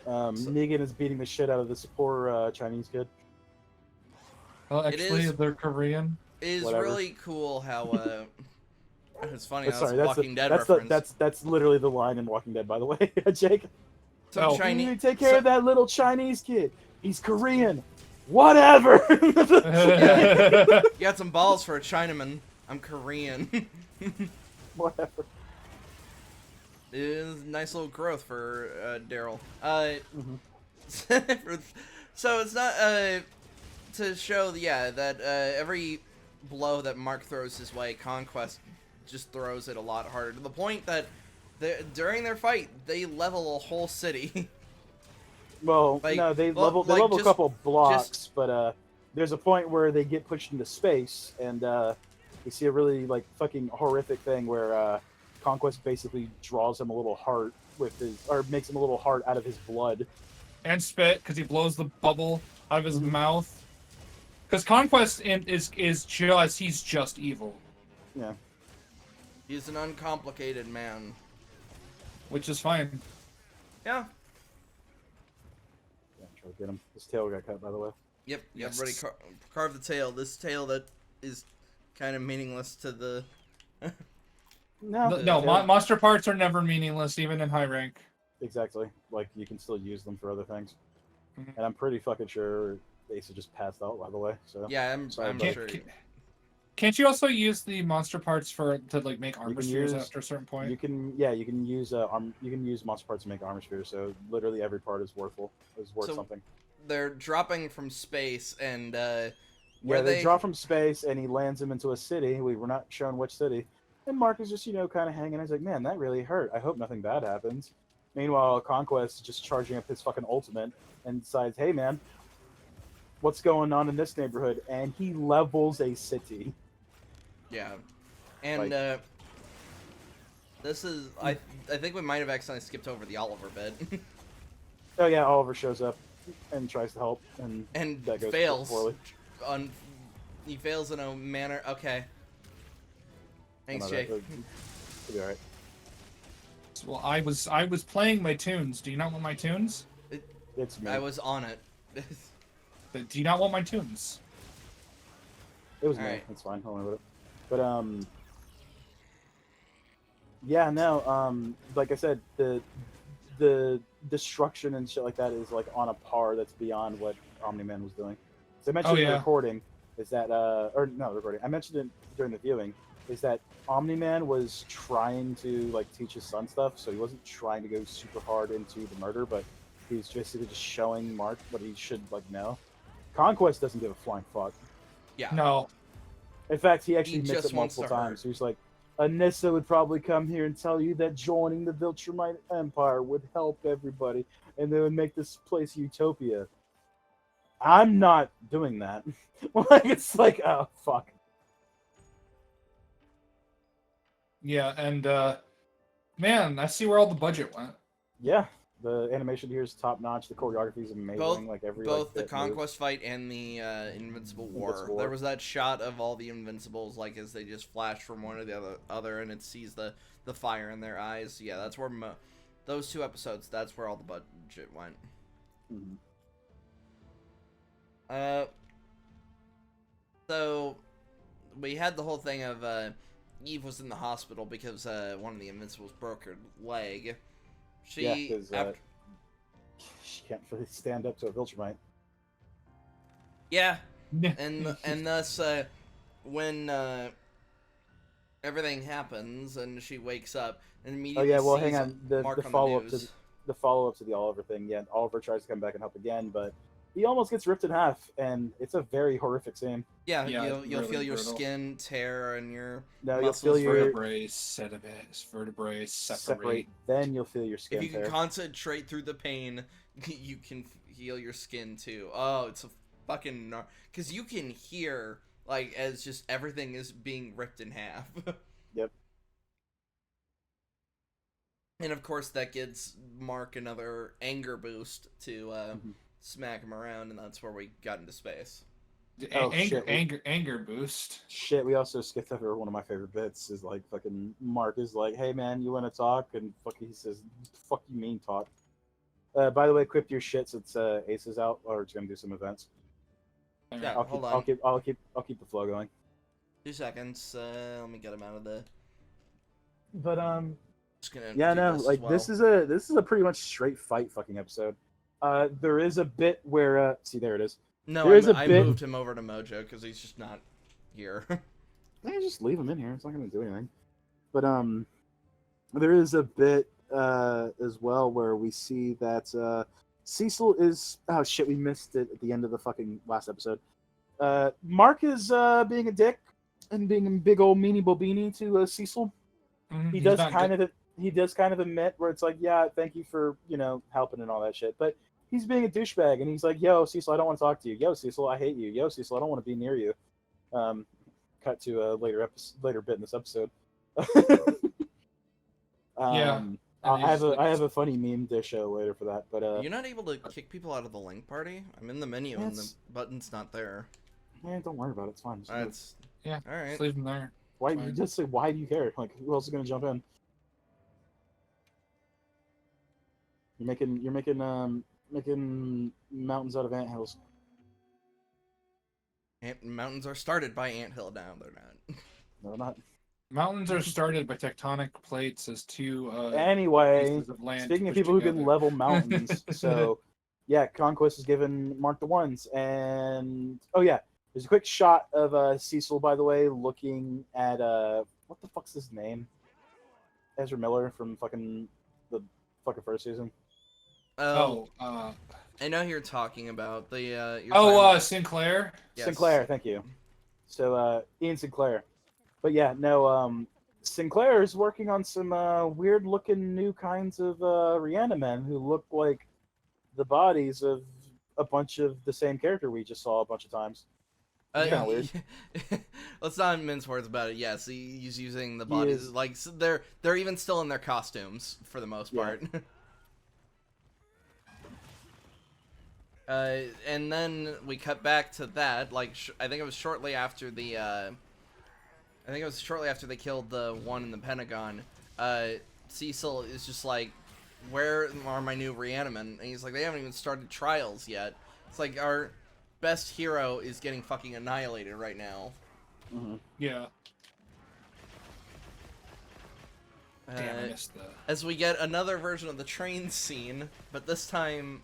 Negan is beating the shit out of this poor Chinese kid. Well, actually, they're Korean. It is really cool how it's funny. Sorry, that's Walking Dead reference. That's literally the line in Walking Dead, by the way, Jake. Chinese. You take care of that little Chinese kid. He's Korean. Whatever. You got some balls for a Chinaman. I'm Korean. Whatever. It is nice little growth for Daryl. So it's not to show, that every blow that Mark throws his way, Conquest just throws it a lot harder, to the point that during their fight they level a whole city. Well, Like, no, they well, level like, a just- couple blocks, but there's a point where they get pushed into space, and we see a really like fucking horrific thing where Conquest basically draws him a little heart with his, or makes him a little heart out of his blood. And spit, because he blows the bubble out of his Mhm. mouth. Because Conquest he's just evil, Yeah. He's an uncomplicated man. which is fine. Yeah. Yeah, try to get him. His tail got cut, by the way. Yep. Yes. Everybody carve the tail. This tail that is kind of meaningless to the. No, monster parts are never meaningless, even in high rank. Exactly. Like, you can still use them for other things. Mhm. And I'm pretty fucking sure Asa just passed out, by the way. So Yeah, I'm Sorry, sure. Can't you also use the monster parts to like make armor can spheres use- after a certain point? you can use monster parts to make armor spheres. So literally every part is worth So, something. They're dropping from space, and Yeah, where they drop from space and he lands him into a city. We were not shown which city. And Mark is just, kind of hanging. He's like, man, that really hurt. I hope nothing bad happens. Meanwhile, Conquest is just charging up his fucking ultimate and decides, hey, man, what's going on in this neighborhood? And he levels a city. Yeah, and Like- this is I think we might have accidentally skipped over the Oliver bit, Oh, yeah, Oliver shows up and tries to help. And and that goes fails. poorly. He fails in a manner. Okay. Thanks, Jake. It'll be all right. Well, I was playing my tunes. Do you not want my tunes? It's me. I was on it. Do you not want my tunes? It was me. Alright. It's fine. Don't worry about it. But yeah, no. Like I said, the destruction and shit like that is like on a par that's beyond what Omni-Man was doing. So I mentioned in the yeah. recording is that or no recording. I mentioned it during the viewing is that Omni-Man was trying to like teach his son stuff, so he wasn't trying to go super hard into the murder, but he was just showing Mark what he should like know. Conquest doesn't give a flying fuck. Yeah. No. In fact, he actually He admits just it wants multiple to times. He was like, Anissa would probably come here and tell you that joining the Viltrumite Empire would help everybody, and they would make this place utopia. I'm not doing that. Like, it's like, oh, fuck. Yeah, and man, I see where all the budget went. Yeah, the animation here is top notch. The choreography is amazing. Both, like every both like, the bit moves. Conquest fight and the Invincible War. Invincible There War. was that shot of all the Invincibles, like as they just flash from one to the other, and it sees the fire in their eyes. Yeah, that's where those two episodes. That's where all the budget went. Mhm. So we had the whole thing of Eve was in the hospital because one of the Invincibles broke her leg. Yeah, because after, she can't really stand up to a Viltrumite. yeah, and thus when everything happens and she wakes up and Oh immediately yeah, well, sees hang a on. The mark on follow up the to news. the follow up to the Oliver thing. Yeah, Oliver tries to come back and help again, but he almost gets ripped in half, and it's a very horrific scene. Yeah, Yeah, you'll it's feel really your brutal. skin tear and your No, you'll muscles feel your Vertebrae separate. then you'll feel your skin if you can tear. concentrate through the pain, you can heal your skin too. Oh, it's a fucking because you can hear like as just everything is being ripped in half. Yep. And of course that gives Mark another anger boost to Mhm. smack him around, and that's where we got into space. Oh, shit. Anger boost. Shit, we also skipped over one of my favorite bits. Is like fucking Mark is like, "Hey man, you want to talk?" And fucking he says, "Fuck you mean talk." By the way, equip your shit since Ace is out, or it's gonna do some events. Yeah, I'll hold keep, on. I'll keep the flow going. 2 seconds. Let me get him out of the. But Just gonna yeah, do no, this like as this is a pretty much straight fight fucking episode. There is a bit where see there it is. No, There is a I bit- moved him over to Mojo because he's just not here. Just leave him in here. It's not going to do anything. But there is a bit as well where we see that Cecil is. Oh shit, we missed it at the end of the fucking last episode. Mark is being a dick and being a big old meanie bobini to Cecil. Mhm, He he's does not kind good. of admit where it's like, yeah, thank you for helping and all that shit, but he's being a douchebag and he's like, yo Cecil, I don't want to talk to you. Yo Cecil, I hate you. Yo Cecil, I don't want to be near you. Cut to a later bit in this episode. Yeah, I and have he's- I have a funny meme to show later for that, but You're not able to kick people out of the link party? I'm in the menu and the It's- button's not there. don't worry about it. It's fine. Just move. That's Yeah, all right. just leave him there. Why you fine. just say why do you care? Like who else is gonna jump in? You're making mountains out of anthills. Mountains are started by anthill. Now they're not. No, not. Mountains are started by tectonic plates as two Anyway, pieces of land speaking of pushed people who can together. level mountains, so yeah, Conquest is given Mark the Ones, and oh yeah, there's a quick shot of Cecil, by the way, looking at what the fuck's his name? Ezra Miller from the first season. Oh, I know who you're talking about the. You're talking about- Sinclair. yes. Sinclair, thank you. So Ian Sinclair, but yeah, no, Sinclair is working on some weird looking new kinds of Reanimen who look like the bodies of a bunch of the same character we just saw a bunch of times. It's kinda weird. Let's not mince words about it. Yes, he's using the He bodies. is. Like they're even still in their costumes for the most Yeah. part. And then we cut back to that. Like I think it was shortly after the. I think it was shortly after they killed the one in the Pentagon. Cecil is just like, "Where are my new Reanimen?" And he's like, "They haven't even started trials yet." It's like our best hero is getting fucking annihilated right now. Mm-hmm. Yeah. Damn, I missed that. As we get another version of the train scene, but this time,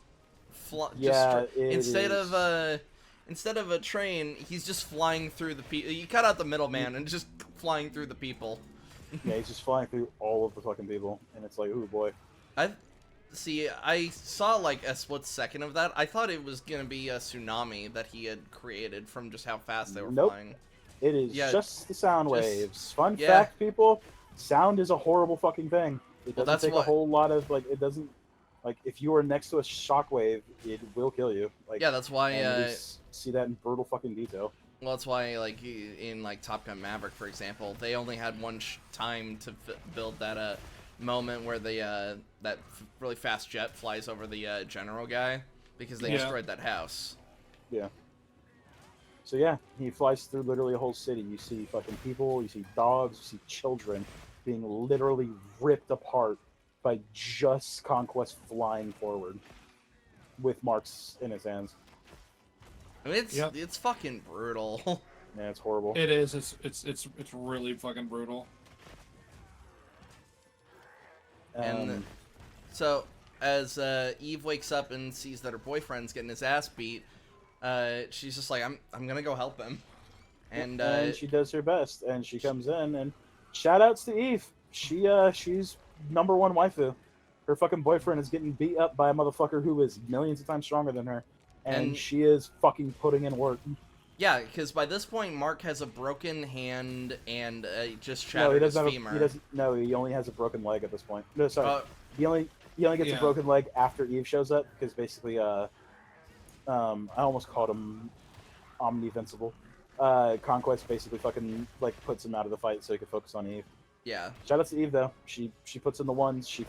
Yeah, it instead is. of a train, he's just flying through the people. You cut out the middleman and just flying through the people. Yeah, he's just flying through all of the fucking people, and it's like, ooh boy. I saw like a split second of that. I thought it was gonna be a tsunami that he had created from just how fast they were Nope. flying. It is Yeah, just the sound just- waves. Fun yeah. fact, people, sound is a horrible fucking thing. It Well, doesn't that's take a what- whole lot of, like, it doesn't, like, if you are next to a shockwave, it will kill you. Like, Yeah, that's why. and we see that in brutal fucking detail. Well, that's why, like, in, like, Top Gun Maverick, for example, they only had one time to build that, moment where the, that really fast jet flies over the, general guy, because they Yeah. destroyed that house. Yeah. So yeah, he flies through literally a whole city. You see fucking people, you see dogs, you see children being literally ripped apart by just Conquest flying forward with marks in his hands. I mean, Yep. it's fucking brutal. Yeah, it's horrible. It is. It's really fucking brutal. And so, as Eve wakes up and sees that her boyfriend's getting his ass beat, she's just like, I'm gonna go help him. And she does her best, and she comes in, and shout outs to Eve. She's number one waifu. Her fucking boyfriend is getting beat up by a motherfucker who is millions of times stronger than her, and And- she is fucking putting in work. yeah, because by this point, Mark has a broken hand and just No, he shattered his doesn't have. femur. He doesn't. No, he only has a broken leg at this point. No, sorry. Uh, He only gets a Yeah. broken leg after Eve shows up because basically I almost called him Invincible. Conquest basically fucking like puts him out of the fight so he could focus on Eve. yeah. Shout out to Eve though. She puts in the ones. She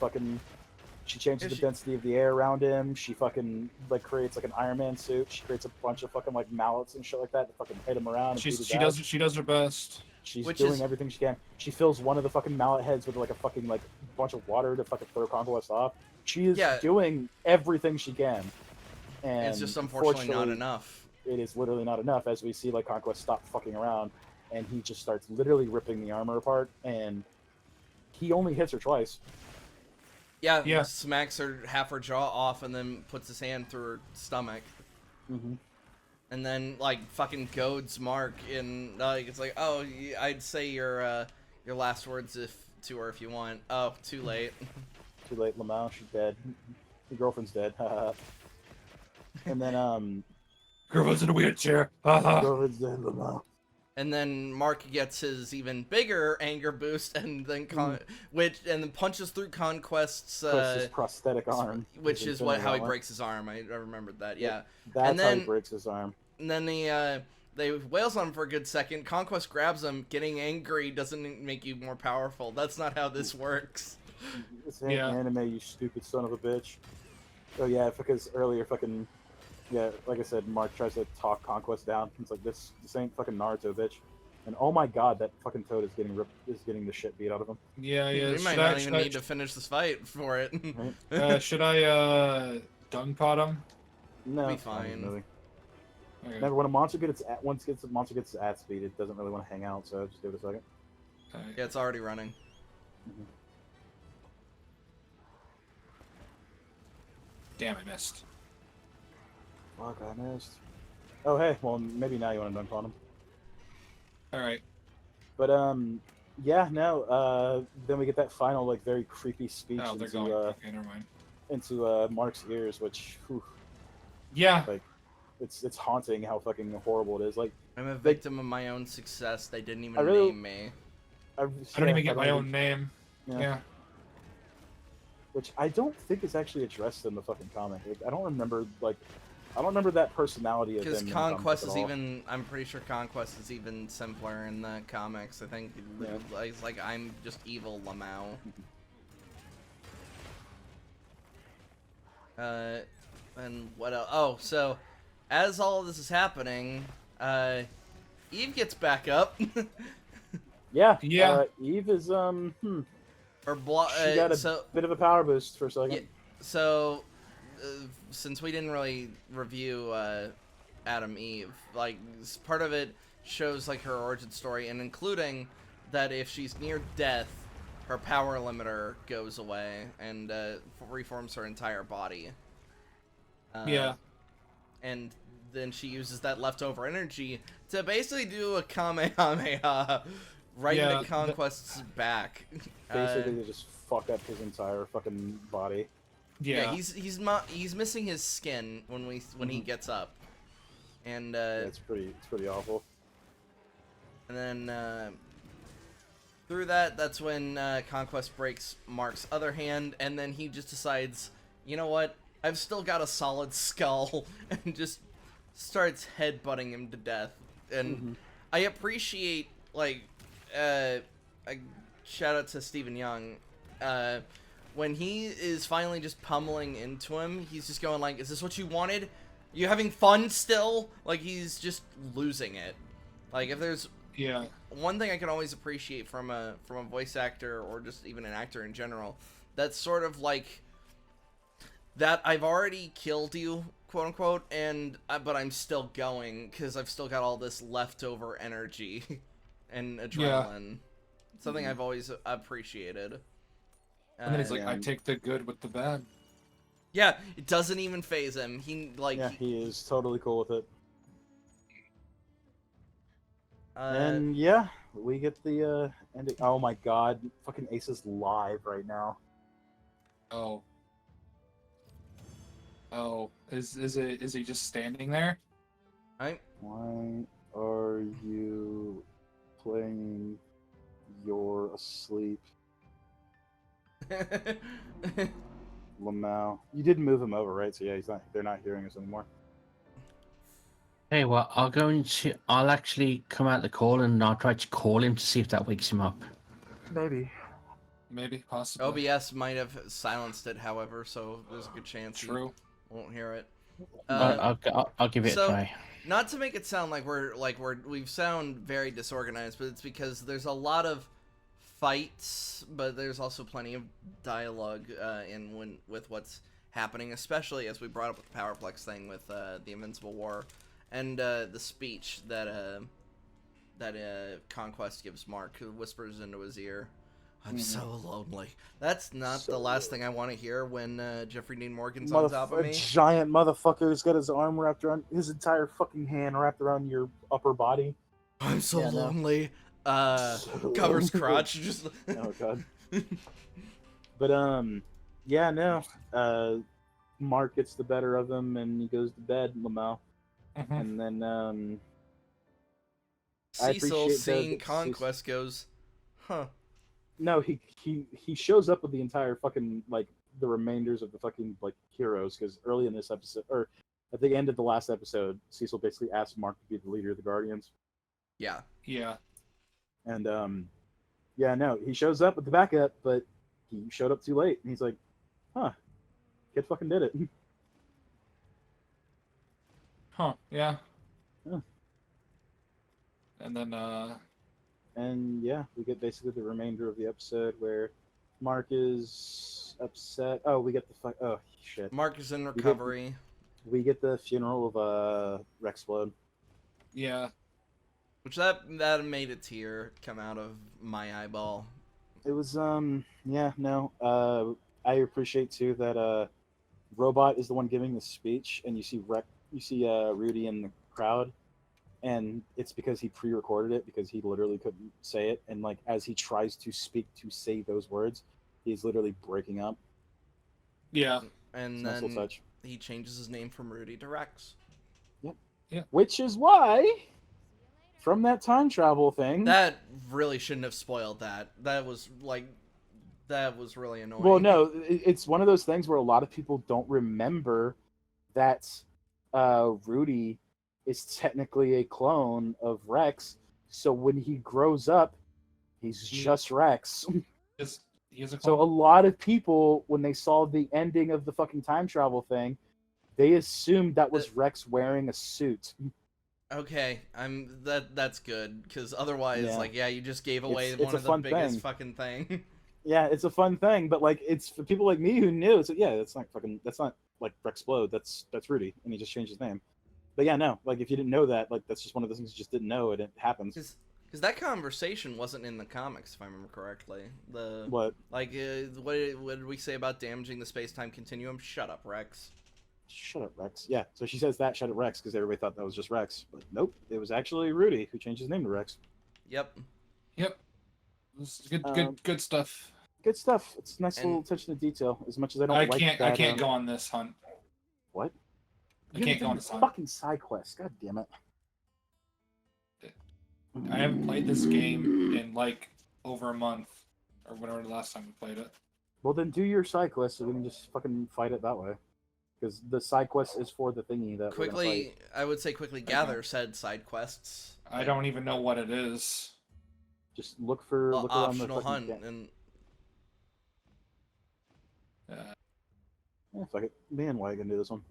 changes If the she- density of the air around him. She fucking like creates like an Iron Man suit. She creates a bunch of fucking like mallets and shit like that to fucking hit him around. And beat his ass. She does her best. She's Which doing is- everything she can. She fills one of the fucking mallet heads with like a fucking like bunch of water to fucking throw Conquest off. She is Yeah. doing everything she can. And It's just unfortunately not unfortunately, enough. It is literally not enough as we see like Conquest stop fucking around and he just starts literally ripping the armor apart and he only hits her twice. Yeah, Yeah. smacks her half her jaw off and then puts his hand through her stomach. Mm-hmm. and then like fucking goads Mark in like it's like, oh, I'd say your last words to her if you want. Oh, too late. Too late, Lamau. She's dead. Your girlfriend's dead. And then Girlfriend's in a wheelchair. Haha. girlfriend's dead, Lamau. And then Mark gets his even bigger anger boost, and then punches through Conquest's His prosthetic arm, which his is how he infinity breaks his arm. I remembered that. Yeah. That's And how he then- breaks his arm. And then they wails on him for a good second. Conquest grabs him. Getting angry doesn't make you more powerful. That's not how this works. This ain't Yeah. anime, you stupid son of a bitch. Oh yeah, because earlier like I said, Mark tries to talk Conquest down. It's like this ain't fucking Naruto, bitch. And oh my god, that fucking Toad is getting the shit beat out of him. Yeah, yeah. We might not even need to finish this fight for it. Right? Should I dung pot him? No, Be it's fine. fine. Really. Okay. Remember, when a monster gets its at speed, it doesn't really want to hang out. So just give it a second. Alright. Yeah, it's already running. Damn, I missed. Fuck, I missed. Oh hey, well maybe now you want to dunk on him. Alright. But yeah, no. Then we get that final like very creepy speech Oh, they're into going. Okay, never mind. Mark's ears, which whew, Yeah. like it's haunting how fucking horrible it is. Like I'm a victim of my own success. They didn't even I really- name me. I I don't even get my own name. Yeah. Yeah. Which I don't think is actually addressed in the fucking comic. Like, I don't remember that personality of Because him in the comic Conquest at is all. even. I'm pretty sure Conquest is even simpler in the comics. I think Yeah. it's like I'm just evil Lamau. And what else? Oh, so as all of this is happening, Eve gets back up. Yeah. Yeah. Eve is or she got a so bit of a power boost for a second. yeah, so since we didn't really review Adam Eve, like part of it shows like her origin story, and including that if she's near death, her power limiter goes away and reforms her entire body. Yeah. And then she uses that leftover energy to basically do a Kamehameha right Yeah, into Conquest's back. Basically, they just fuck up his entire fucking body. Yeah. He's missing his skin when he gets up, and It's pretty awful. and then through that's when Conquest breaks Mark's other hand, and then he just decides, you know what, I've still got a solid skull, and just starts headbutting him to death. And I appreciate like a shout out to Stephen Young. When he is finally just pummeling into him, he's just going like, is this what you wanted? You having fun still? Like, he's just losing it. Like, if there's Yeah. one thing I can always appreciate from a voice actor, or just even an actor in general, that's sort of like that I've already killed you, quote unquote, but I'm still going because I've still got all this leftover energy and adrenaline. Something I've always appreciated. And then he's like, Yeah. I take the good with the bad. yeah, it doesn't even phase him. He like Yeah, he is totally cool with it. uh, And yeah, we get the ending. Oh my god, fucking Ace is live right now. Oh. Oh. Is he just standing there? Why are you playing? You're asleep, Lamau. You did move him over, right? So yeah, they're not hearing us anymore. Hey, well, I'll actually come out the call and I'll try to call him to see if that wakes him up. Maybe. Maybe, possibly. OBS might have silenced it, however, so there's a good chance True. he won't hear it. I'll give it so- a try. Not to make it sound like we sound very disorganized, but it's because there's a lot of fights, but there's also plenty of dialogue with what's happening, especially as we brought up with the Powerplex thing with the Invincible War, and the speech that Conquest gives Mark, who whispers into his ear. I'm Mhm. so lonely. That's not So the last thing I want to hear when Jeffrey Dean Morgan's on top of A me. giant motherfucker's got his arm wrapped around his entire fucking hand wrapped around your upper body. I'm so Yeah, no. lonely. So Covers lonely. crotch. Just. Oh god. But yeah, no. Mark gets the better of him and he goes to bed, Lamau. Mhm. And then I Cecil, appreciate seeing that Conquest, goes, huh. No, he shows up with the entire fucking like the remainders of the fucking like heroes because early in this episode or at the end of the last episode, Cecil basically asked Mark to be the leader of the Guardians. Yeah. Yeah. And yeah, no, he shows up with the backup, but he showed up too late. And he's like, huh, kid fucking did it. Huh. Yeah. Yeah. And then And yeah, we get basically the remainder of the episode where Mark is upset. Oh, we get the fuck. Oh shit. Mark is in get- recovery. We get the funeral of Rexplode. yeah. Which that made a tear come out of my eyeball. It was yeah, no. I appreciate too that Robot is the one giving the speech and you see Rudy in the crowd and it's because he pre-recorded it because he literally couldn't say it and like as he tries to speak to say those words, he's literally breaking up. Yeah. And It's a nice then little touch. he changes his name from Rudy to Rex. Which is why from that time travel thing. That really shouldn't have spoiled that. That was really annoying. Well, no, it's one of those things where a lot of people don't remember that Rudy is technically a clone of Rex. So when he grows up, he's just Rex. He is a So a clone. lot of people, when they saw the ending of the fucking time travel thing, they assumed that was Rex wearing a suit. Okay, that's good because otherwise, Yeah. you just gave away It's one a of the fun biggest thing. fucking thing. Yeah, it's a fun thing, but like it's for people like me who knew. It's like, yeah, that's not like Rexplode. That's Rudy, and he just changed his name. But yeah, no, like if you didn't know that, like that's just one of the things you just didn't know, and it happens. Because that conversation wasn't in the comics, if I remember correctly. What? Like, what did we say about damaging the space-time continuum? Shut up, Rex. Shut up, Rex. Yeah, so she says that, shut up, Rex, because everybody thought that was just Rex. But nope, it was actually Rudy who changed his name to Rex. Yep. This is good Um, good stuff. Good stuff. It's a nice And- little attention to detail. As much as I don't I like can't that, I can't go on this hunt. What? I You can't gotta go do on your this hunt. fucking side quest. God damn it. I haven't played this game in like over a month or whatever the last time we played it. Well, then do your side quest so we can just fucking fight it that way. Because the side quest is for the thingy that we're gonna Quickly, fight. I would say quickly gather said side quests. I don't even know what it is. Just look for look around the Optional fucking hunt and Yeah, fuck it. Me and Y can do this one.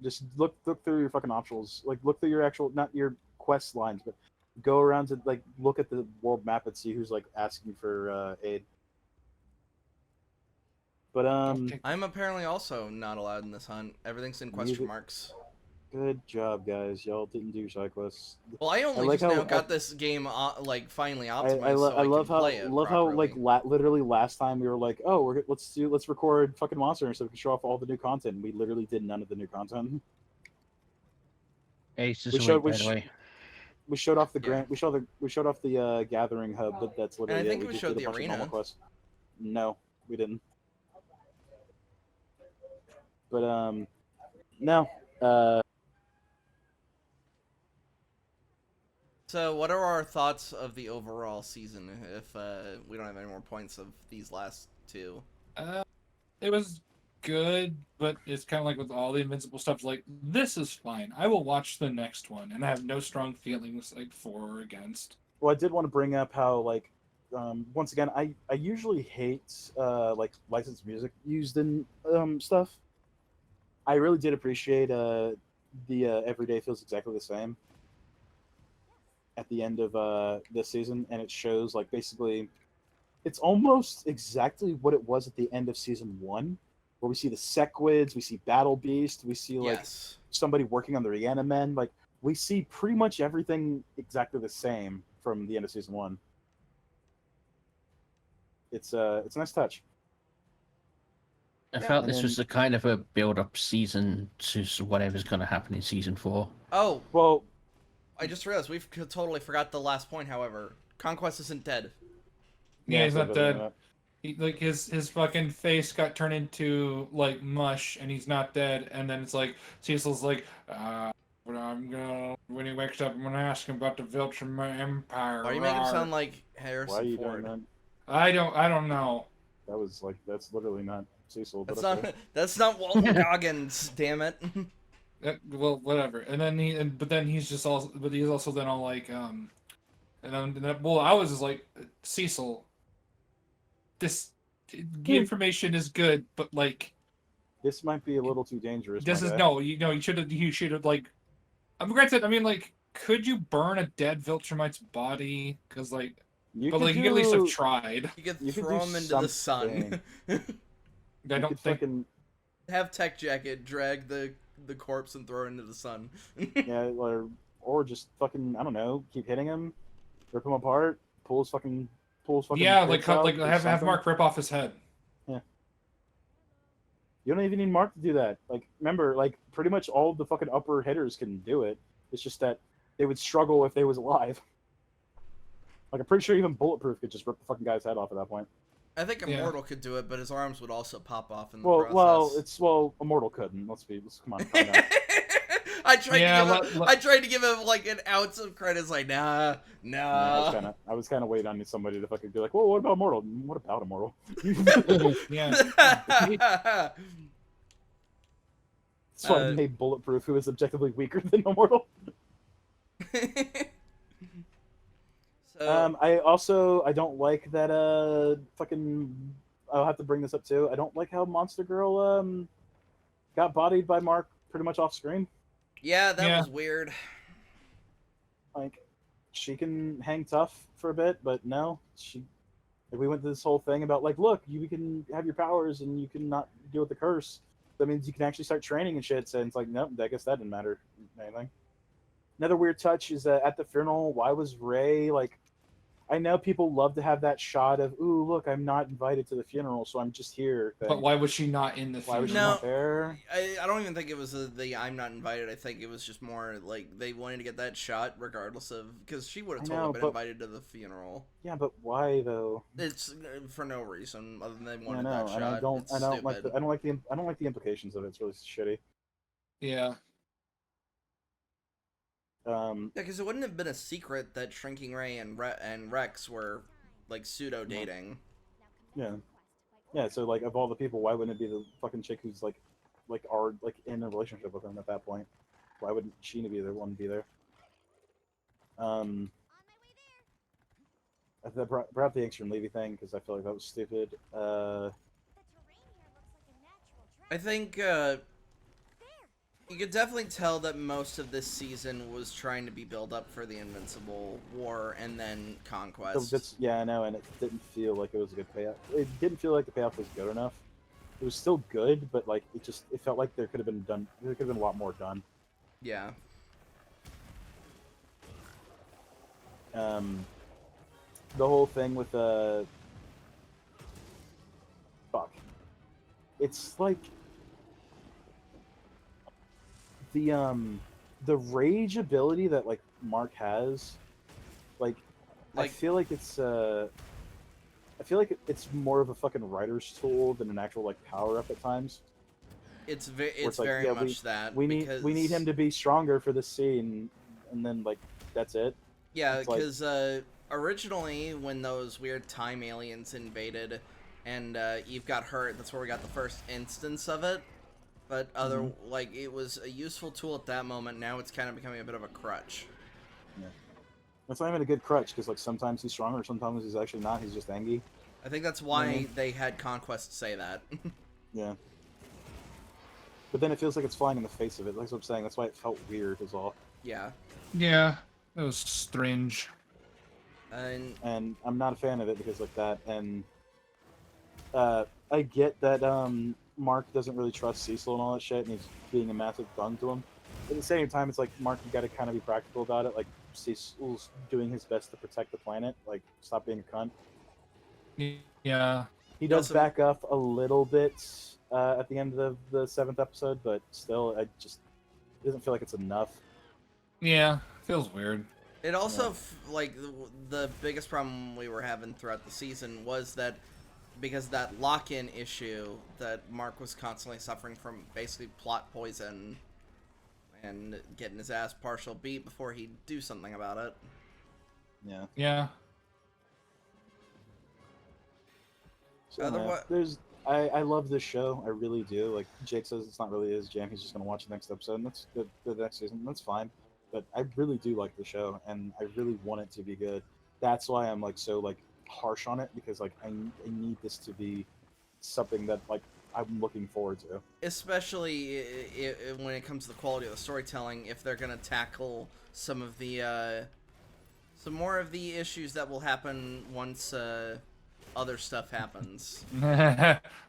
Just look through your fucking optionals. Like look through your actual not your quest lines, but go around to like look at the world map and see who's like asking for aid. But I'm apparently also not allowed in this hunt. Everything's in question marks. good job, guys. Y'all didn't do your side quests. Well, I only like just now how- got this game finally I, optimized, I, lo- so I I love can how play it love how like properly. literally last time we were like, oh, let's record fucking Monster so we can show off all the new content. We literally did none of the new content. Ace is We awake, showed- we by the sh- way. We showed off the Yeah. grant. We showed off the gathering hub, but that's literally. think it. we just showed did a the bunch of arena. normal quests. No, we didn't. But no. So, what are our thoughts of the overall season? If we don't have any more points of these last two, It was good, but it's kind of like with all the Invincible stuff. Like, this is fine. I will watch the next one, and I have no strong feelings like for or against. Well, I did want to bring up how like once again I usually hate like licensed music used in stuff. I really did appreciate the Everyday Feels Exactly the Same at the end of this season, and it shows like basically it's almost exactly what it was at the end of season 1, where we see the Sequids, we see Battle Beast, we see like yes. somebody working on the Reanimen. Like we see pretty much everything exactly the same from the end of season 1. It's a nice touch. I Yeah, felt and this was then- a kind of a build-up season to whatever's going to happen in season 4. Oh, Well, I just realized we've totally forgot the last point. However, Conquest isn't dead. Yeah, he's so not it doesn't dead. matter. He, like his fucking face got turned into like mush, and he's not dead. And then it's like Cecil's like, but I'm gonna when he wakes up, I'm gonna ask him about the Viltrum Empire. Why do you make him Rawr." sound like Why are Harrison you Ford? doing that? I don't know. That was like that's literally not Cecil. That's but okay. not that's not Walton Goggins. Damn it. Well, whatever. And then but then he's just also, but he's also then all like, well, I was just like, Cecil, this the information is good, but like, This might be a little too dangerous. this my is guy. no, you should have like, I'm granted. I mean, like, could you burn a dead Viltrumite's body? Because like, You but could like, you at least have do- tried. You could You could throw do him into the sun. I you don't could think. fucking Have Tech Jacket drag the corpse and throw it into the sun. yeah, or just fucking I don't know, keep hitting him, rip him apart, pull his fucking Yeah, like bits out, like or have something. Mark rip off his head. You don't even need Mark to do that. Like, remember, like pretty much all of the fucking upper hitters can do it. It's just that they would struggle if they was alive. Like, I'm pretty sure even Bulletproof could just rip the fucking guy's head off at that point. I think Yeah. Immortal could do it, but his arms would also pop off in the Well, process. Immortal couldn't. Let's come on. Calm down. I tried Yeah, to give him, I tried to give him like an ounce of credit. It's like, nah. Yeah, I was kind of waiting on somebody to fucking be like, well, what about Immortal? What about Immortal? Yeah. That's why I made Bulletproof, who is objectively weaker than Immortal. So, I don't like that fucking I'll have to bring this up too. I don't like how Monster Girl got bodied by Mark pretty much off screen. yeah, that Yeah. was weird. Like she can hang tough for a bit, but no, we went to this whole thing about like, look, you can have your powers and you can not deal with the curse. That means you can actually start training and shit. So it's like, nope, I guess that didn't matter anything. Another weird touch is that at the funeral, why was Ray like? I know people love to have that shot of, ooh, look, I'm not invited to the funeral, so I'm just here. Thing. But why was she not in the Why was she funeral? not there? I don't even think it was the I'm not invited. I think it was just more like they wanted to get that shot regardless of because she would have I totally know, been but- invited to the funeral. Yeah, but why though? It's for no reason other than they I wanted know, that and shot. I don't It's like stupid. I don't like the implications of it. It's really shitty. Yeah. Yeah, because it wouldn't have been a secret that Shrinking Ray and Rex were like pseudo dating. Yeah. So like, of all the people, why wouldn't it be the fucking chick who's like in a relationship with him at that point? Why wouldn't she be the one to be there? I brought up the Angstrom Levy thing because I feel like that was stupid. I think you could definitely tell that most of this season was trying to be built up for the Invincible War and then Conquest. Yeah, I know, and it didn't feel like it was a good payoff. It didn't feel like the payoff was good enough. It was still good, but like it felt like there could have been a lot more done. Yeah. The whole thing with fuck. It's like the rage ability that like Mark has, like I Like- feel like it's more of a fucking writer's tool than an actual like power up at times. It's like, very yeah, much that. We because... need him to be stronger for this scene, and then like that's it. Yeah, It's like- because originally when those weird time aliens invaded and Eve got hurt, that's where we got the first instance of it. But like it was a useful tool at that moment. Now it's kind of becoming a bit of a crutch. That's not even a good crutch because like sometimes he's stronger, sometimes he's actually not. He's just angry. I think that's why they had Conquest say that. Yeah. But then it feels like it's flying in the face of it. That's what I'm saying. That's why it felt weird, is all. Yeah. Yeah. That was strange. And And I'm not a fan of it because like that. And I get that Mark doesn't really trust Cecil and all that shit, and he's being a massive bum to him. But at the same time, it's like, Mark, you got to kind of be practical about it. Like, Cecil's doing his best to protect the planet. Like, stop being a cunt. Yeah. He does Also- back up a little bit at the end of the 7th episode, but still, it doesn't feel like it's enough. Yeah. Feels weird. It also like the biggest problem we were having throughout the season was that because that lock-in issue that Mark was constantly suffering from, basically plot poison and getting his ass partial beat before he'd do something about it. Yeah. Yeah. So, Otherwise- I love this show. I really do. Like Jake says, it's not really his jam. He's just gonna watch the next episode, and that's the next season. That's fine. But I really do like the show, and I really want it to be good. That's why I'm like so like harsh on it, because like I need this to be something that like I'm looking forward to. Especially when it comes to the quality of the storytelling, if they're gonna tackle some of the some more of the issues that will happen once other stuff happens.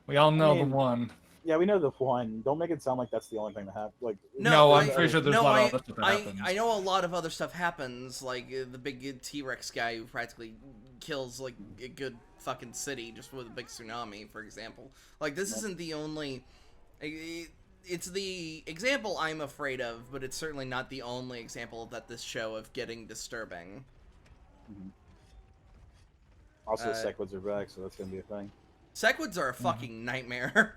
We all know mean, the one. Yeah, we know the one. Don't make it sound like that's the only thing that happened. Like No, I'm pretty sure there's a lot of other stuff that I, happens. I know a lot of other stuff happens, like the big T-Rex guy who practically kills like a good fucking city just with a big tsunami, for example. Like this isn't the only. It's the example I'm afraid of, but it's certainly not the only example that this show of getting disturbing. Mm-hmm. Also, Sequids are back, so that's gonna be a thing. Sequids are a fucking nightmare.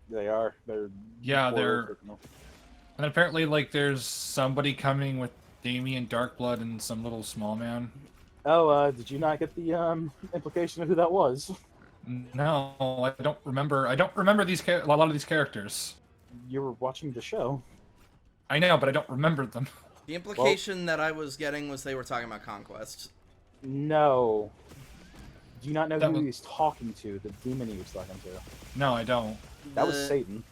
They are. They're they're. And apparently, like, there's somebody coming with Damien Darkblood and some little small man. Oh, did you not get the implication of who that was? No, I don't remember. I don't remember a lot of these characters. You were watching the show. I know, but I don't remember them. The implication that I was getting was they were talking about Conquest. No. Do you not know That who was- he was talking to? The demon he was talking to. No, I don't. That was Satan.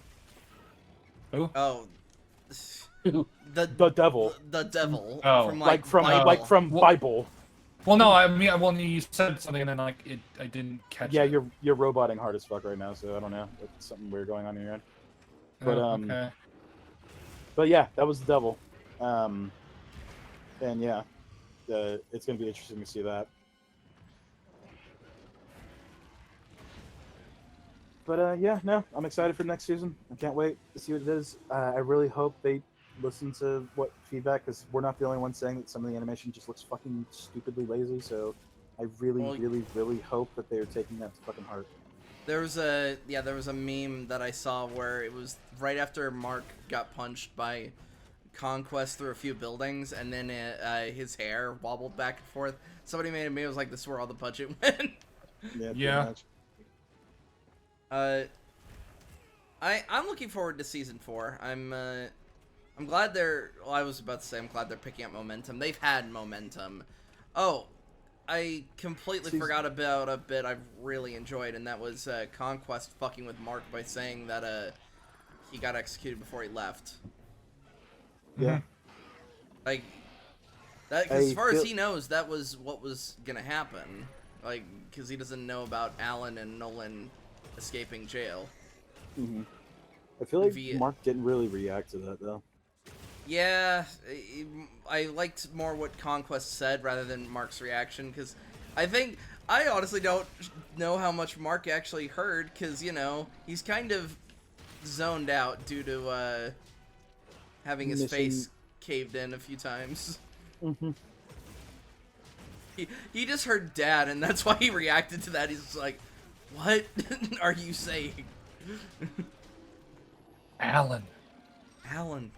Oh. The The devil. the devil. Oh. From Like from Bible. Bible. Well, no, I mean, well, you said something and then like I didn't catch Yeah, it. you're roboting hard as fuck right now, so I don't know. It's something weird going on in your end. But Okay. But yeah, that was the devil. And yeah, it's gonna be interesting to see that. But yeah, no, I'm excited for the next season. I can't wait to see what it is. I really hope they listen to what feedback, because we're not the only ones saying that some of the animation just looks fucking stupidly lazy. So I really hope that they are taking that to fucking heart. There was a meme that I saw where it was right after Mark got punched by Conquest through a few buildings, and then his hair wobbled back and forth. Somebody made a meme. It was like, "This is where all the budget went." Yeah. pretty Yeah. much. I'm looking forward to season 4. I'm glad they're. Well, I was about to say I'm glad they're picking up momentum. They've had momentum. Oh, I completely forgot about a bit I've really enjoyed, and that was Conquest fucking with Mark by saying that he got executed before he left. Yeah. Like that, 'cause as I far as feel- he knows, that was what was gonna happen. Like, because he doesn't know about Alan and Nolan escaping jail. Mhm. I feel like Via- Mark didn't really react to that though. Yeah, I liked more what Conquest said rather than Mark's reaction, because I honestly don't know how much Mark actually heard, because, you know, he's kind of zoned out due to having his face caved in a few times. Mm-hmm. He just heard Dad, and that's why he reacted to that. He's just like, what are you saying? Alan. Alan.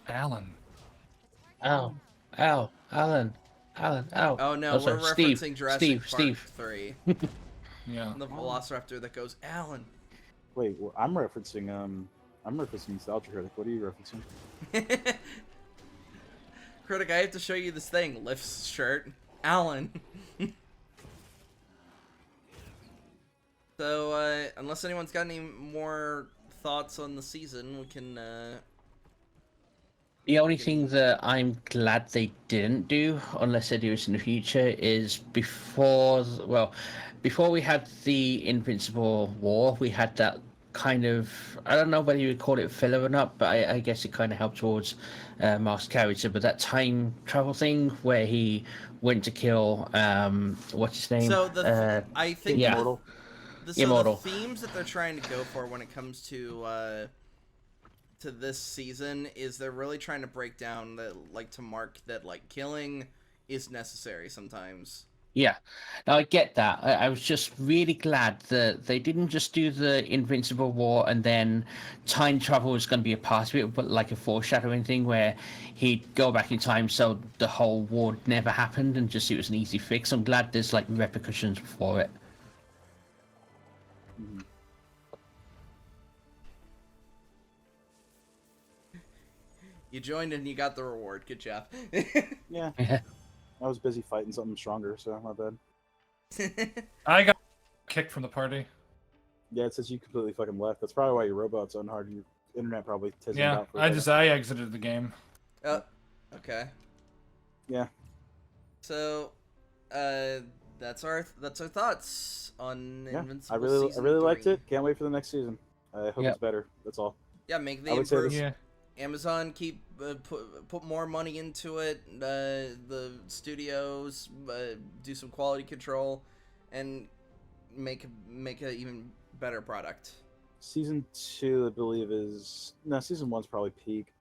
Alan. Ow. Ow. Alan. Alan. Ow. Oh no, Oh, sorry, we're Steve. referencing Jurassic Park Steve. 3. Yeah. The Velociraptor that goes, Alan. Wait, well, I'm referencing Nostalgia Critic. What are you referencing? Critic, I have to show you this thing. Lifts shirt. Alan. So, unless anyone's got any more thoughts on the season, we can, The only thing that I'm glad they didn't do, unless they do it in the future, is before we had the Invincible War, we had that kind of, I don't know whether you would call it filler or not, but I guess it kind of helped towards Mark's character. But that time travel thing where he went to kill what's his name? So I think Yeah. Immortal. the Immortal. themes that they're trying to go for when it comes to this season is they're really trying to break down that, like, to Mark, that like killing is necessary sometimes. Yeah, now I get that. I was just really glad that they didn't just do the Invincible War and then time travel was going to be a part of it, but like a foreshadowing thing where he'd go back in time so the whole war never happened and just it was an easy fix. I'm glad there's like repercussions for it. Mhm. You joined and you got the reward. Good job. Yeah. I was busy fighting something stronger, so my bad. I got kicked from the party. Yeah, it says you completely fucking left. That's probably why your robot's on hard. Your internet probably tizzled Yeah, out for a second. I exited the game. Okay. Yeah. So, that's our thoughts on Yeah, Invincible. I really Season liked 3. it. Can't wait for the next season. I hope Yep. it's better. That's all. Yeah, make the I would say this- Yeah. Amazon keep put more money into it. The studios do some quality control, and make a even better product. Season 2, I believe, is season 1's probably peak.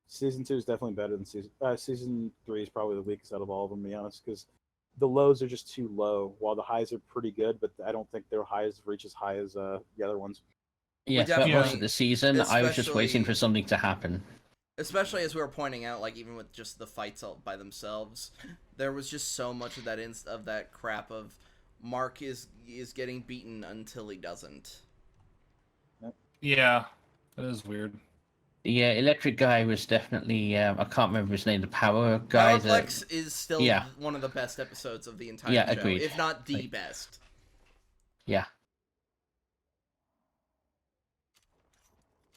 Season 2 is definitely better than season 3 is probably the weakest out of all of them, to be honest, because the lows are just too low, while the highs are pretty good, but I don't think their highs reach as high as the other ones. Yeah, throughout definitely- most of the season, I was just waiting especially- for something to happen. Especially as we were pointing out, like, even with just the fights all by themselves, there was just so much of that of that crap of Mark is getting beaten until he doesn't. Yeah, that is weird. Yeah, Electric Guy was definitely, I can't remember his name, the Power Guy. Powerplex is still Yeah. one of the best episodes of the entire Yeah, show, agreed. if not the Like- best. Yeah.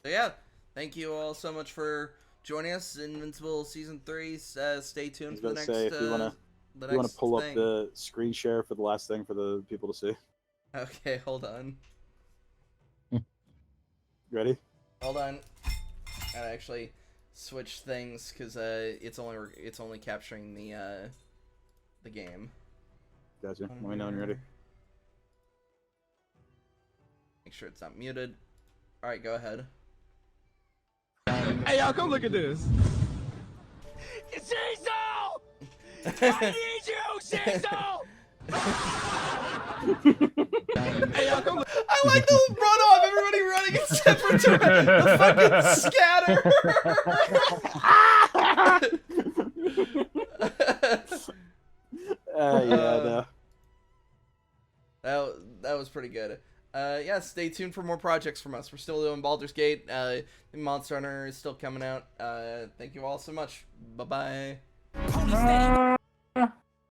So yeah, thank you all so much for joining us in Invincible Season 3. Stay I tuned was for the gonna next say, if you wanna pull up the screen share for the last thing for the people to see. Okay, hold on. Ready? Hold on. Gotta actually switch things because it's only capturing the game. Gotcha. Let me know when you're ready. Make sure it's not muted. All right, go ahead. Hey, y'all, come look at this. Cecil! I need you, Cecil! Hey, y'all, come look. I like the runoff. Everybody running except for the fucking scatter. Yeah, no. That was pretty good. Yeah, stay tuned for more projects from us. We're still doing Baldur's Gate. Monster Hunter is still coming out. Thank you all so much. Bye-bye. Police station.